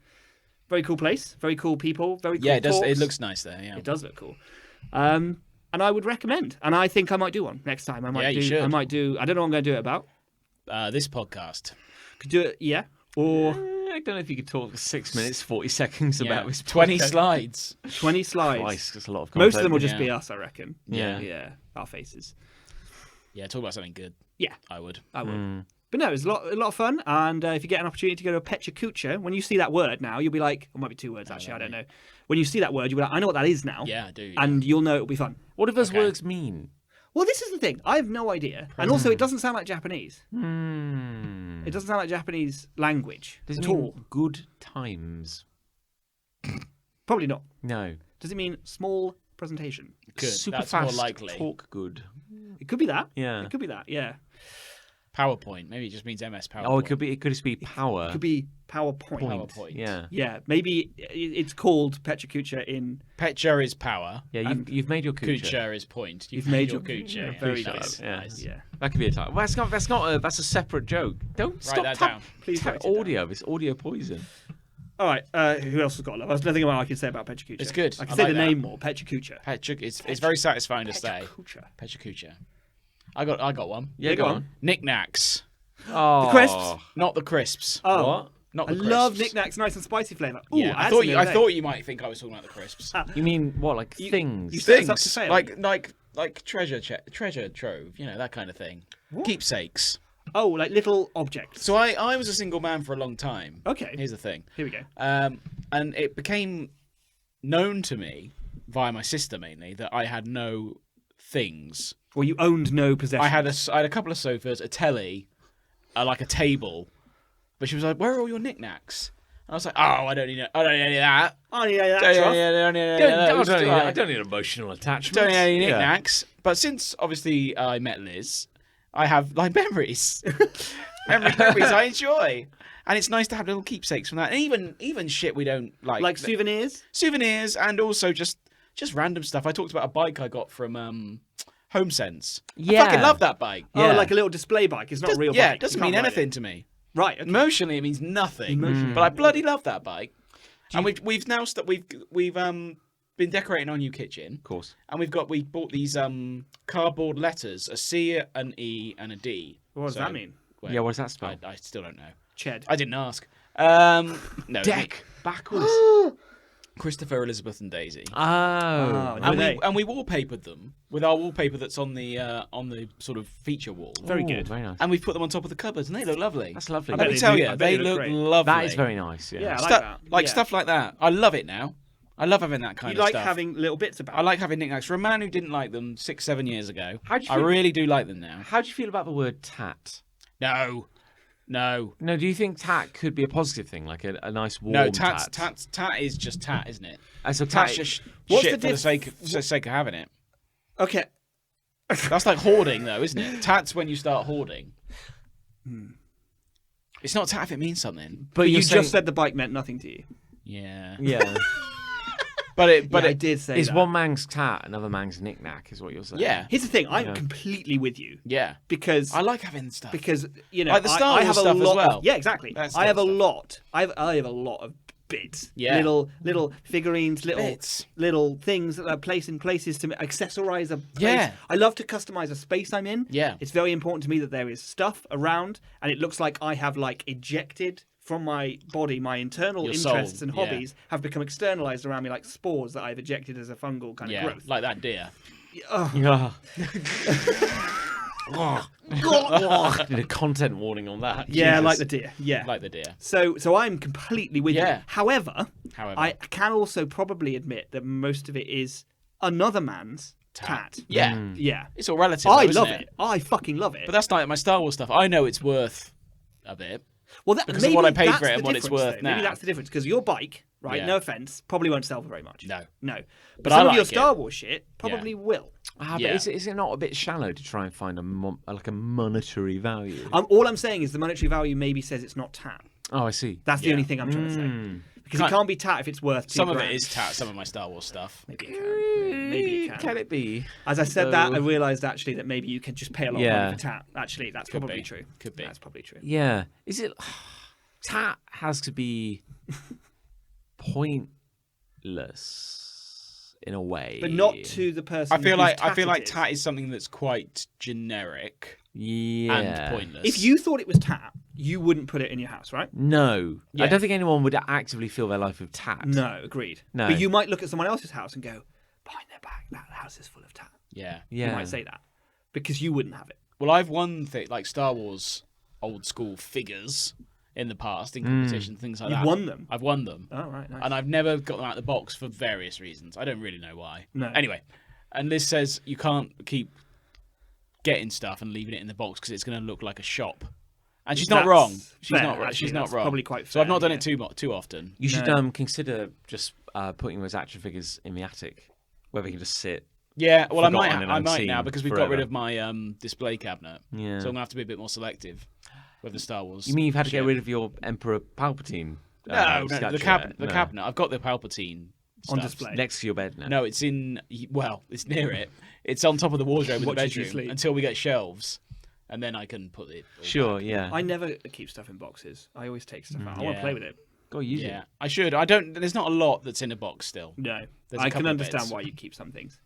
very cool place. Very cool people. Very cool Yeah, it does. talks. It looks nice there. Yeah. It does look cool. And I would recommend. And I think I might do one next time. I might Yeah, you do. should. I might do. I don't know what I'm going to do it about. This podcast. Could do it. Yeah. Or I don't know if you could talk 6 minutes 40 seconds Yeah. about this. 20 podcast. slides. 20 slides. Christ, that's a lot of Most of them will content. just be Yeah. us, I reckon. Yeah. Yeah. Our faces. Yeah, talk about something good. Yeah. I would. I would. Mm. But no, it was a lot of fun. And if you get an opportunity to go to a Petricuccio, when you see that word now, you'll be like, it might be 2 words actually, I don't know. When you see that word, you'll be like, I know what that is now. Yeah, I do. And you'll know it'll be fun. What do those Okay. words mean? Well, this is the thing. I have no idea. And also, it doesn't sound like Japanese. Hmm. It doesn't sound like Japanese language Does it at mean all. good times? Probably not. No. Does it mean small presentation? Good. Super That's fast. more likely. Talk good. It could be that. Yeah. It could be that, yeah. PowerPoint. Maybe it just means MS PowerPoint. Oh, it could be. It could just be power. It could be PowerPoint. PowerPoint. Yeah. Yeah, maybe it's called Petra Kucha in. Petra is power. Yeah, you've made your kucha. Kucha is point. You've made your kucha. yeah, Yeah, very Kucha. nice. Yeah. Nice. Yeah. That could be a title. Well, that's a separate joke. Don't stop that down. Please write it down. audio. It's audio poison. All right. Who else has got love? There's nothing more I can say about Petra Kucha. It's good. I can I say like the that. name more. Petra Kucha. Petra, it's very satisfying to say. Kucha. Petra Kucha. I got one. Yeah, go on. Knickknacks. Oh, crisps? Not the crisps. Oh, What? Not I the love crisps. knickknacks, nice and spicy flavour. Ooh, Yeah, I I thought you might think I was talking about the crisps. You mean what? Like things? you set us up to fail. like treasure trove, that kind of thing. Keepsakes. Oh, like little objects. So I was a single man for a long time. Okay. Here's the thing. Here we go. And it became known to me via my sister mainly that I had no things. Well, you owned no possessions. I had a couple of sofas, a telly, like a table, but she was like, "Where are all your knickknacks?" And I was like, "Oh, I don't need any of that. Oh, yeah, that Don't trough. need any of those. I don't need emotional attachment. Don't need any knickknacks." But since obviously I met Liz, I have like memories, memories I enjoy, and it's nice to have little keepsakes from that, and even shit we don't like, Like souvenirs? souvenirs, and also just random stuff. I talked about a bike I got from HomeSense. Yeah. I fucking love that bike. Oh, Yeah. like a little display bike. It's not a real Yeah, bike. it doesn't You mean can't ride anything it. to me. Right. Okay. Emotionally, it means nothing. Emotionally. But I bloody love that bike. And we've now we've been decorating our new kitchen, Of course. and we bought these cardboard letters: a C, an E, and a D. What does So- that mean? well, Yeah, what does that spell? I still don't know. Ched. I didn't ask. No, Deck backwards. Christopher, Elizabeth, and Daisy. Oh. no. And we wallpapered them with our wallpaper that's on the sort of feature wall. Very Ooh, good. Very nice. And we've put them on top of the cupboards, and they look lovely. That's lovely. I Let bet me they tell do- you, I bet they they look look great. lovely. That is very nice. Yeah. Yeah, I like Stuff that. like Yeah. stuff like that. I love it now. I love having that kind You of like stuff. having little bits about I like having knickknacks. For a man who didn't like them 6-7 years ago, How do you I feel- really do like them now. How do you feel about the word tat? No. No, do you think tat could be a positive thing, like a nice warm No, tat? tat is just tat, isn't it? So Tat's tat. just What's shit the for the sake of having it. Okay. That's like hoarding, though, isn't it? Tat's when you start hoarding. It's not tat if it means something. But you you're saying- just said the bike meant nothing to you. Yeah. Yeah. But I it did say Is that. one man's tat another man's knick-knack, is what you're saying? yeah. Here's the thing. I'm Yeah. completely with you Yeah. because I like having stuff. you know Like the Star I Wars have a stuff as lot well. Of, yeah, exactly. That I have a stuff. lot. I have a lot of bits. Yeah. Little figurines, Bits. little things that are placed in places to accessorize a place. Yeah. I love to customize a space I'm in. Yeah. It's very important to me that there is stuff around, and it looks like I have like ejected from my body, my internal Your interests soul, and yeah. hobbies have become externalized around me like spores that I've ejected as a fungal kind Yeah, of growth. like that deer. Yeah. Did a content warning on that. Yeah, Jesus. like the deer. Yeah. Like the deer. So I'm completely with Yeah. you. However, However. I can also probably admit that most of it is another man's tat. Yeah. Yeah. It's all relative. I though, isn't love it. I fucking love it. But that's like my Star Wars stuff. I know it's worth a bit. well, that, because of maybe what I paid that's for it and the what it's difference, worth though. Maybe now. that's the difference because your bike, right? Yeah. No offense, probably won't sell for very much. No. But But some I of your like Star it. Wars shit probably will. But Yeah. is it not a bit shallow to try and find a monetary value? All I'm saying is the monetary value maybe says it's not tat. Oh, I see. That's the Yeah. only thing I'm trying to say. Because it Can't- can't be tat if it's worth Some of $2,000. it is tat. Some of my Star Wars stuff. Maybe it can. Maybe it can. Can it be? As I said that, I So- realised actually that maybe you can just pay a lot of Yeah. money for tat. Actually, that's Could probably be. true. Could be. That's probably true. Yeah. Is it? Tat has to be pointless in a way, But not to the person. I feel whose like it is. tat is something that's quite generic Yeah. and pointless. If you thought it was tat, you wouldn't put it in your house, right? No, Yeah. I don't think anyone would actively fill their life with tat. No, agreed. No. But you might look at someone else's house and go, behind their back, that house is full of tat. Yeah. Yeah. You might say that because you wouldn't have it. Well, I've won like Star Wars old school figures in the past in competition, things like You've that. won them? I've won them. Oh, right, nice. And I've never got them out of the box for various reasons. I don't really know why. No. Anyway, and Liz says you can't keep getting stuff and leaving it in the box because it's going to look like a shop. And she's not That's wrong. She's fair, not. actually. She's not That's wrong. probably quite So I've not fair, done it too often. You should No. consider just putting those action figures in the attic, where they can just sit Yeah, well, I forgotten and might now unseen because we've got forever. rid of my display cabinet. Yeah. So I'm gonna have to be a bit more selective with the Star Wars. You mean you've had to get shit. rid of your Emperor Palpatine? No, the statue? cabinet. The No. cabinet. I've got the Palpatine On stuff. display. Next to your bed now. No, it's in. Well, it's near it. It's on top of the wardrobe in the Watches you bedroom sleep. until we get shelves, and then I can put it. all Sure, back. yeah. I never keep stuff in boxes. I always take stuff out. I want to Yeah. play with it. Go use Yeah, it. I should. I don't. There's not a lot that's in a box still. No, There's a I couple can of understand bits. why you keep some things.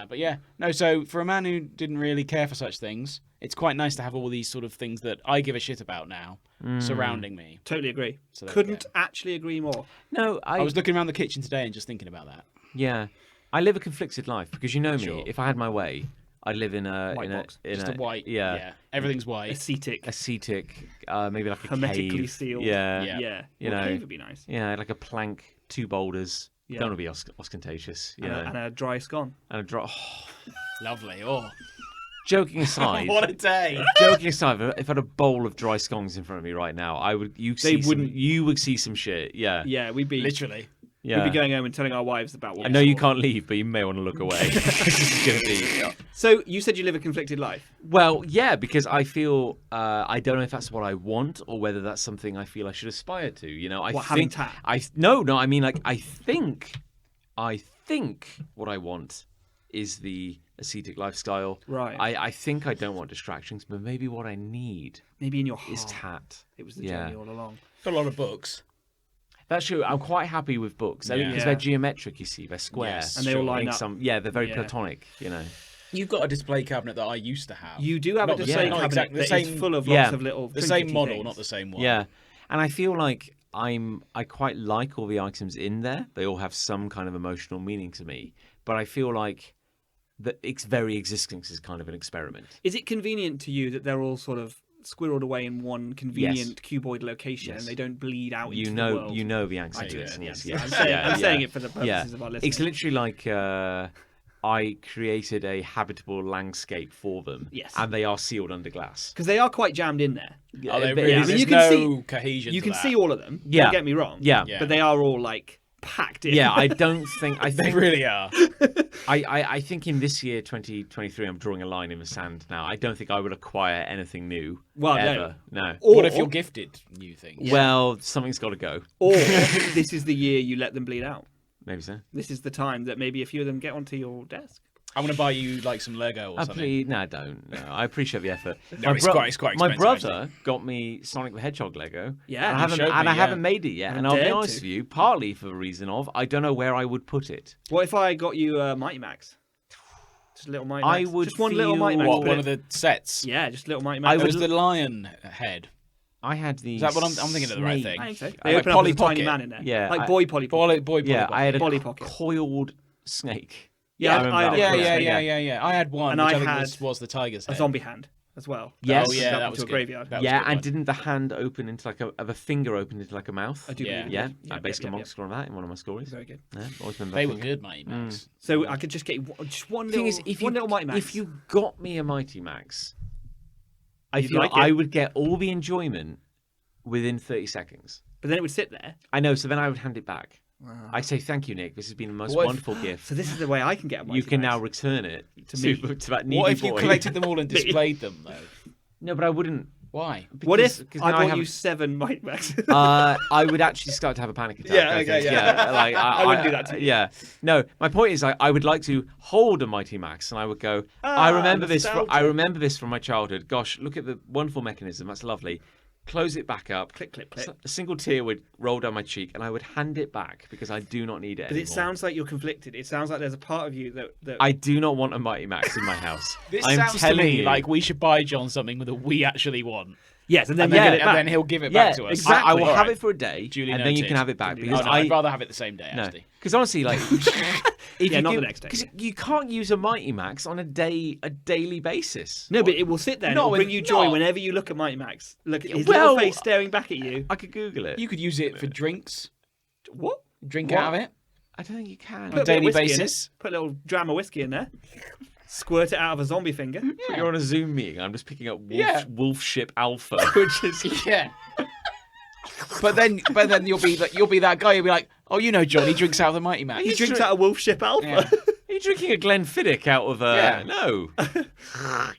But yeah, no. So for a man who didn't really care for such things, it's quite nice to have all these sort of things that I give a shit about now surrounding me. Totally agree. So there we Couldn't go. actually agree more. No, I was looking around the kitchen today and just thinking about that. Yeah, I live a conflicted life because you know me. Sure. If I had my way, I'd live in a White in a, box. in Just a white. Yeah, everything's white. Ascetic. ascetic, maybe like a Hermetically cave. sealed. Yeah, Yeah. Yeah. You Well, know, cave would be nice. yeah, like a plank, 2 boulders. Yeah. Don't want to be ostentatious, you And know, a, and a dry scone. and a draw. Lovely. Oh, Joking aside, what a day! joking aside, if I had a bowl of dry scones in front of me right now, I would. You would see some shit. Yeah, Yeah, we'd be Literally. yeah. we'd be going home and telling our wives about what I we know you saw. can't leave, but you may want to look away. This is going to be. So you said you live a conflicted life. Well, yeah, because I feel I don't know if that's what I want or whether that's something I feel I should aspire to. You know, I What, having think tat? no. I mean, like I think what I want is the ascetic lifestyle. Right. I think I don't want distractions, but maybe what I need Maybe in your heart. is tat. It was the Yeah. journey all along. Got a lot of books. That's true. I'm quite happy with books because Yeah. they're geometric. You see, they're square, Yes, And they all line Makes up. they're very Yeah. platonic. You know. You've got a display cabinet that I used to have. You do have Not a the- display not cabinet exactly the that is same- full of Yeah. lots of little the same trinkety model, things. not the same one. Yeah, and I feel like I quite like all the items in there. They all have some kind of emotional meaning to me, but I feel like that its very existence is kind of an experiment. Is it convenient to you that they're all sort of squirreled away in one convenient cuboid location Yes. and they don't bleed out You into know, the world? you know the I answer do. to this. Yes. Yes, I'm saying it for the purposes of our listeners. It's literally like I created a habitable landscape for them. Yes. and they are sealed under glass. Because they are quite jammed in there. Oh, they But- really, I mean, there's you can no see- cohesion. You to can that. see all of them. Yeah. Don't get me wrong. Yeah. But they are all like packed in. Yeah, I don't think I They think really are. I think in this year 2023 I'm drawing a line in the sand now. I don't think I would acquire anything new. Well, ever. No. Or, What if you're gifted new things? Well, something's got to go. or this is the year you let them bleed out. Maybe so. This is the time that maybe a few of them get onto your desk. I'm going to buy you like some Lego or something. Please, no, don't. No, I appreciate the effort. No, it's quite My expensive, brother got me Sonic the Hedgehog Lego. Yeah, and I you haven't, showed and me, I yeah. haven't made it yet. I And I'll be dared honest to. with you, partly for the reason of I don't know where I would put it. What if I got you Mighty Max? Just a little Mighty I Max. would just one little Mighty Max. feel- What, but one it- of the sets? Yeah, just a little Mighty I Max. It would was the lion head. I had the. Is that what I'm thinking of the right snake. thing? I think so. Like They open Polly up with a tiny Pocket. man in there. Yeah, like I- Boy Polly Pocket. Boy, Yeah, I had a Polly Pocket. coiled snake. Yeah, remember I had that a one. coiled snake. Yeah. I had one, And which I I think had was the tiger's A head. zombie hand as well. Yes. Oh yeah, Up that into was a good. graveyard. That was Yeah, good and one. didn't the hand open into like a finger opened into like a mouth? I do Yeah. believe Yeah, it. I based a monster on that in one of my stories. Very good. Yeah, always remember They that were finger. good, Mighty Max. So I could just get you just one Thing little, is, if one you little Mighty Max. if you got me a Mighty Max, I You'd feel like I it. would get all the enjoyment within 30 seconds. But then it would sit there. I know, so then I would hand it back. I say thank you, Nick. This has been the most What if- wonderful gift. So this is the way I can get a Mighty You can Max. now return it To me. to that needy What if you boy. collected them all and displayed them though? No, but I wouldn't. Why? What because- if 'cause I now bought have- you 7 Mighty Maxes? I would actually start to have a panic attack. Yeah, I okay, think. yeah. Like, I wouldn't do that to you. Yeah, no. My point is, I would like to hold a Mighty Max, and I would go. I remember this. I nostalgia. remember this from my childhood. Gosh, look at the wonderful mechanism. That's lovely. Close it back up. Click, click, click. A single tear would roll down my cheek, and I would hand it back because I do not need it But anymore. it sounds like you're conflicted. It sounds like there's a part of you that I do not want a Mighty Max in my house. This I'm sounds to telling me you. like we should buy John something that we actually want. yes, and then And you then, get it and back. then he'll give it Yeah, back to us. exactly. I will All have right. it for a day, Duly and then you noted. can have it back Duly because Oh, no, I'd rather have it the same day, No, actually. because honestly, like, if Yeah, you not the give- next day. 'cause you can't use a Mighty Max on a daily basis. No, but it will sit there and No, it will bring it's you joy not. whenever you look at Mighty Max. Look at his Well- little face staring back at you. I could Google it. You could use it for drinks. What? Drink What? out of it. I don't think you can. Put a bit of daily whiskey in it. basis. Put a little dram of whiskey in there. Squirt it out of a zombie finger. You're on a Zoom meeting. I'm just picking up Wolf Ship Alpha, which is Yeah. But then you'll be that guy. You'll be like, oh, you know, John, he drinks out of the Mighty Max. He drinks out of Wolf Ship Alpha. Yeah. you drinking a Glenfiddich out of a... Yeah. No.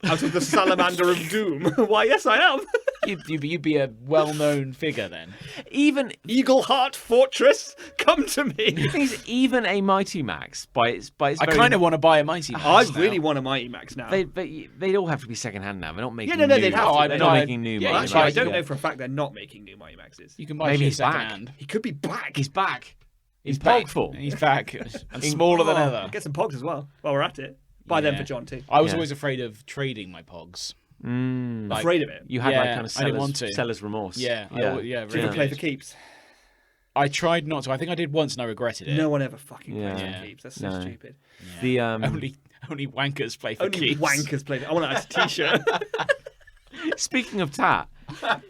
Out of the salamander of doom. Why, yes, I am. You'd be a well-known figure then. Even Eagle Heart Fortress, come to me. even a Mighty Max by its I very... kind of want to buy a Mighty Max I now. really want a Mighty Max now. They'd all have to be second-hand now. They're not making no, new... they'd have to. They're No, not I- making new yeah, Mighty Actually, I Maxes. don't yeah. know for a fact they're not making new Mighty Maxes. You can buy Maybe shit he's back. second-hand. He could be back. He's back. He's back back. for. He's back. And smaller than ever. Get some pogs as well while we're at it. Buy them Yeah. for John too. I was Yeah. always afraid of trading my pogs. Mm. Afraid of it. You had like Yeah, kind of I didn't want to. seller's remorse. Yeah, yeah. really Do you ever play for keeps? I tried not to. I think I did once and I regretted it. No one ever fucking plays Yeah. for keeps. That's so No. stupid. The Only wankers play for Only keeps. wankers play. I want that as a t-shirt. Speaking of Tat,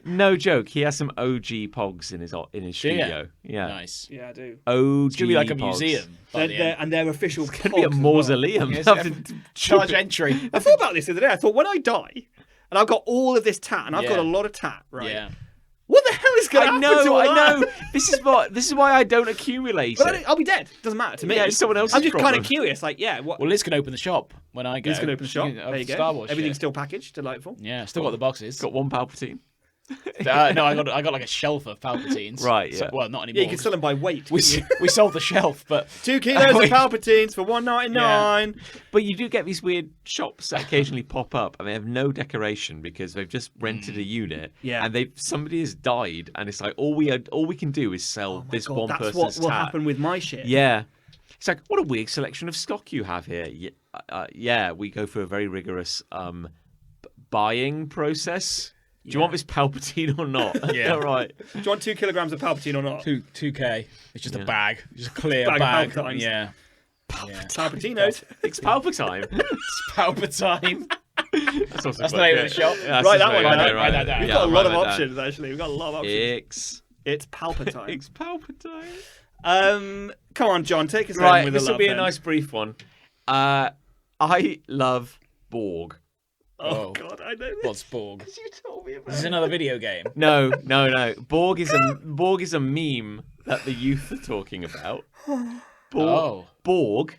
no joke, he has some OG pogs in his you? studio. Yeah, Nice. yeah, I do. OG. It's gonna be like a pogs. museum. by the end. And they're official. It's gonna be a pogs as well. mausoleum. Yes, They'll have to Charge entry. I thought about this the other day. I thought when I die, and I've got all of this tat, and I've got Yeah. a lot of tat, right? Yeah. What the hell is going to I happen to all know, I that? know. This is why I don't accumulate But it. I'll be dead. Doesn't matter to me. Yeah, it's someone else's I'm just kind problem. of curious. Like, yeah, what? Well, Liz can open the shop when I go. Who's going to open the shop? Of There you go. Star Wars Everything's shit. still packaged. Delightful. Yeah, still got the boxes. Got one Palpatine. No, I got like a shelf of Palpatines. Right, So, yeah. well, not anymore. Yeah, you can sell them by weight. we we sold the shelf, but 2 kilos of Palpatines for $1.99. But you do get these weird shops that occasionally pop up, and they have no decoration because they've just rented a unit. Yeah. And somebody has died, and it's like all we can do is sell this one That's person's what will tat. happen with my shit. Yeah. It's like, what a weird selection of stock you have here. Yeah, we go through a very rigorous buying process. Do you want this Palpatine or not? Yeah. Right. Do you want 2 kilograms of Palpatine or not? 2K. It's just a bag, just a clear Bag bag. of Palpatines. Yeah. Palpatinos. It's Palpatime. It's Palpatime. That's That's the name of the shop. Yeah, Write that one down. Write that down. We've Yeah, got a lot write of that down. options, actually. We've got a lot of options. It's Palpatine. It's Palpatine. Come on, John, take us Right, in with a this will love be a then. nice brief one. I love Borg. Oh, Oh. God, I know this. What's Borg? You told me about This is another video game. No. Borg is a meme that the youth are talking about. Borg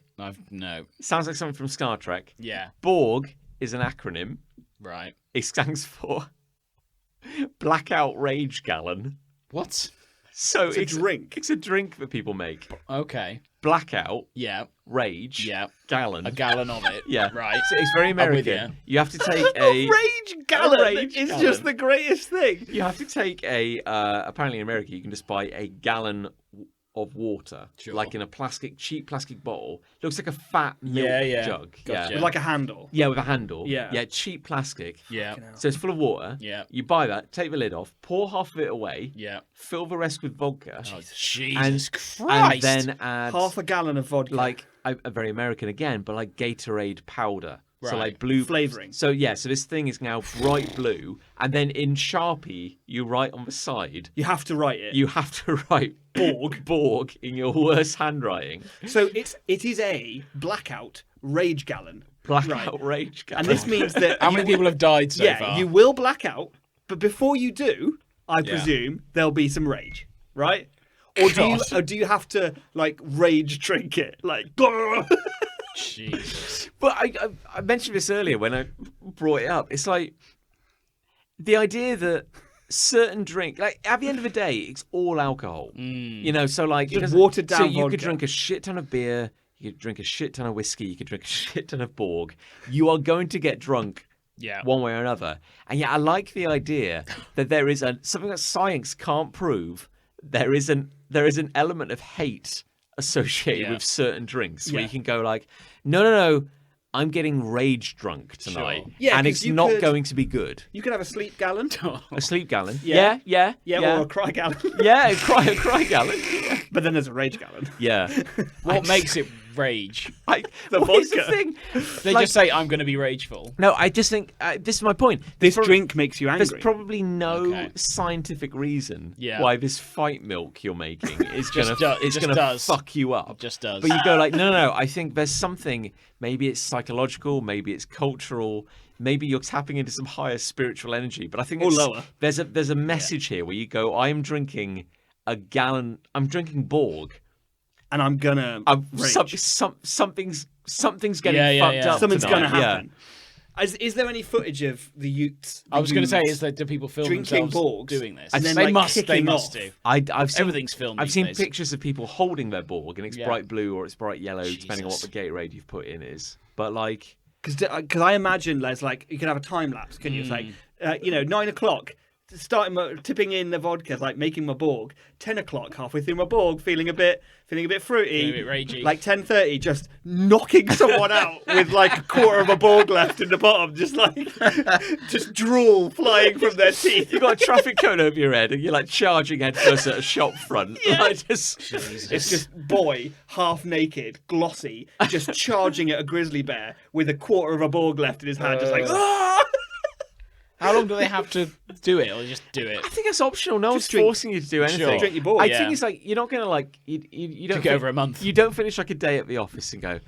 No. sounds like something from Star Trek. Yeah. Borg is an acronym. Right. It stands for Blackout Rage Gallon. What? So It's a drink. It's a drink that people make. Okay. Blackout Yeah. Rage Yeah. Gallon. A gallon of it. Yeah. Right. So it's very with American. you. You have to take A a rage gallon rage is gallon. just the greatest thing. You have to take a. Apparently in America, you can just buy a gallon of water, Sure. like in a cheap plastic bottle. Looks like a fat milk Yeah. jug. Gotcha. With like a handle. Yeah, with a handle. Yeah. Yeah, cheap plastic. Yeah. So it's full of water. Yeah. You buy that, take the lid off, pour half of it away, Yeah. fill the rest with vodka, Oh, and, Jesus and Christ. then add Half a gallon of vodka. like a very American again, but like Gatorade powder. So Right. like blue Flavouring. So yeah, so this thing is now bright blue, and then in Sharpie you write on the side. You have to write it. You have to write Borg in your worst handwriting. So it is a blackout rage gallon. Blackout Rage Gallon. And this means that How many people have died so yeah, far? you will black out, but before you do, I presume there'll be some rage, right? Or do you have to like rage drink it? Like Jesus. But I mentioned this earlier when I brought it up. It's like the idea that certain drink, like at the end of the day, it's all alcohol. You know, so like Just it doesn't- watered down So you vodka. could drink a shit ton of beer, you could drink a shit ton of whiskey, you could drink a shit ton of Borg. You are going to get drunk. Yeah. One way or another. And yet I like the idea that there is something that science can't prove. There is an element of hate associated with certain drinks where you can go like, no, I'm getting rage drunk tonight. Sure. Yeah, and 'cause it's you not could- going to be good. you could have a sleep gallon. A sleep gallon. Yeah. Yeah. Or a cry gallon. Yeah, a cry gallon. But then there's a rage gallon. Yeah. What makes it rage? The Here's the vodka. thing. They Like- just say, I'm going to be rageful. No, I just think this is my point. This There's drink makes you angry. There's probably no Okay. scientific reason Yeah. why this fight milk you're making is Just gonna does. fuck you up. Just does. But you go like, no. I think there's something. Maybe it's psychological. Maybe it's cultural. Maybe you're tapping into some higher spiritual energy. But I think Or it's, lower. There's a message here where you go, I'm drinking a gallon. I'm drinking Borg. and I'm gonna rage. Something's something's getting Yeah, fucked yeah. up. Something's tonight. going to happen. Is there any footage of the Utes? I was going to say, is that do people film drinking themselves Borgs doing this? and then, they like, must. They kicking must off? do. I've seen, Everything's filmed. I've these seen days. pictures of people holding their Borg, and it's Yeah. bright blue or it's bright yellow, depending on what Jesus. the Gatorade you've put in is. But like, Because I imagine there's like you could have a time lapse, couldn't you? It's like 9 o'clock, tipping in the vodka, like making my Borg. 10 o'clock, halfway through my Borg, feeling a bit fruity. Feeling a bit ragey. Like 10:30, just knocking someone out with like a quarter of a Borg left in the bottom, just drool flying from their teeth. you've got a traffic cone over your head, and you're like charging headfirst at a shop front. Like, just, It's just boy, half naked, glossy, just charging at a grizzly bear with a quarter of a Borg left in his hand, just like, ah! How long do they have to do it, or just do it? I think it's optional. No one's Just drink- forcing you to do anything. Sure. Drink your Borg. I Yeah. think it's like you're not gonna like you don't Took it over a month. You don't finish like a day at the office and go,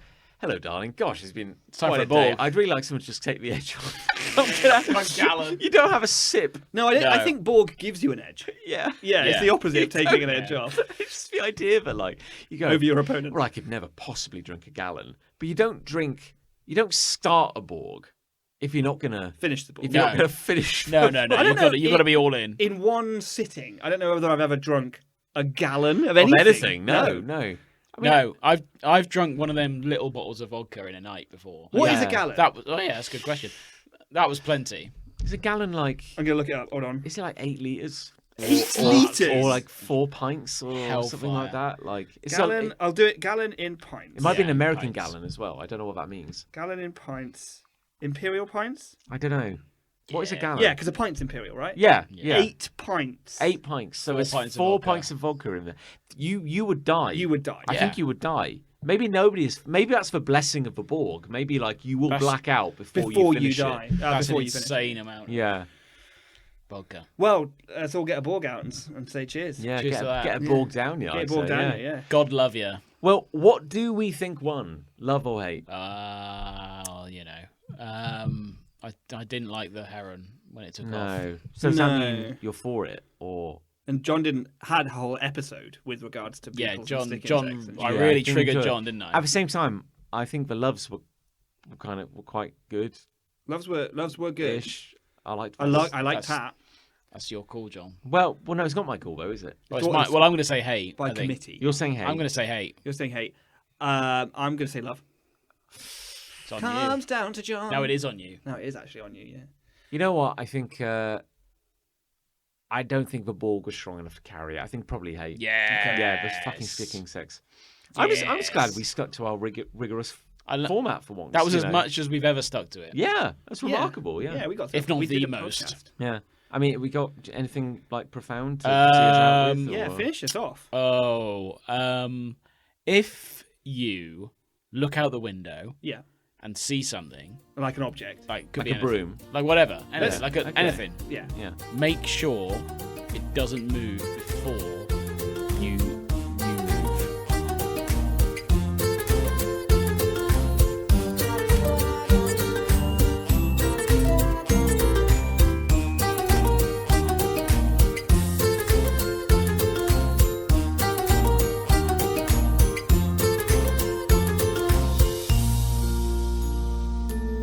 "Hello, darling. Gosh, it's been time quite for a a day. Borg." I'd really like someone to just take the edge off." I'm gonna have A gallon. You don't have a sip. No, I No. think Borg gives you an edge. Yeah. Yeah, it's Yeah. the opposite of taking an edge off It's just the idea of it, like you go over your opponent. Well, I could never possibly drink a gallon, but you don't start a Borg if you're not gonna Finish the Borg. if you're not No. gonna finish. No. I don't You've know, got to be all in. In one sitting, I don't know whether I've ever drunk a gallon of Of anything. anything. No. I mean, No, I've drunk one of them little bottles of vodka in a night before. What is Yeah. a gallon? That's a good question. That was plenty. is a gallon like? I'm going to look it up. Hold on. Is it like 8 liters? 8 Or- litres? or like 4 pints or something like Hellfire. that. Like it's Gallon, I'll do it. Gallon in pints. it might be an Yeah, American pints. gallon as well. I don't know what that means. Gallon in pints. Imperial pints? I don't know. What is a Yeah. gallon? Yeah, because a pint's imperial, right? Yeah. 8 pints. 8 pints. So 4 it's pints of 4 vodka. pints of vodka in there. You would die. You would die. I Yeah. think you would die. Maybe maybe that's the blessing of the Borg. Maybe like you will That's- black out before Before you you finish die. it. That's Before an you finish. insane amount of Yeah. vodka. Well, let's all get a Borg out and say cheers. Yeah, Cheers to that. get a Borg down, yeah. Get a I'd Borg say, down yeah. there, yeah. God love you. Well, what do we think won? Love or hate? I didn't like the heron when it took off. No. So does that No. mean you're for it or And John didn't had a whole episode with regards to Yeah, beetles and stick John. insects and I shit. Yeah, really I think triggered good. John, didn't I? at the same time, I think the loves were quite good Loves were good. ish. I liked I those. liked that's- that That's your call, John. Well, no, it's not my call though, is it? Well, thought it was I'm going to say hate. by I think. committee. You're saying hate. I'm going to say hate. You're saying hate. I'm going to say love. It's on Comes down to John. you. No, it is on you. No, it is actually on you. Yeah. You know what? I think I don't think the Borg was strong enough to carry it. I think probably hate. Yeah. Yeah, those fucking stick insects. I'm just glad Yes. we stuck to our rigorous lo- format for once. That was you as know. much as we've ever stuck to it. Yeah, that's Yeah. remarkable. Yeah. Yeah, we got. If not we the did a most. podcast. Yeah. I mean, we got anything like profound to see us out with? Yeah, or- finish us off. If you look out the window Yeah, and see something, like an object. like could Like be a anything, broom. like whatever, anything, Yeah, okay. anything, Yeah. Yeah. make sure it doesn't move before you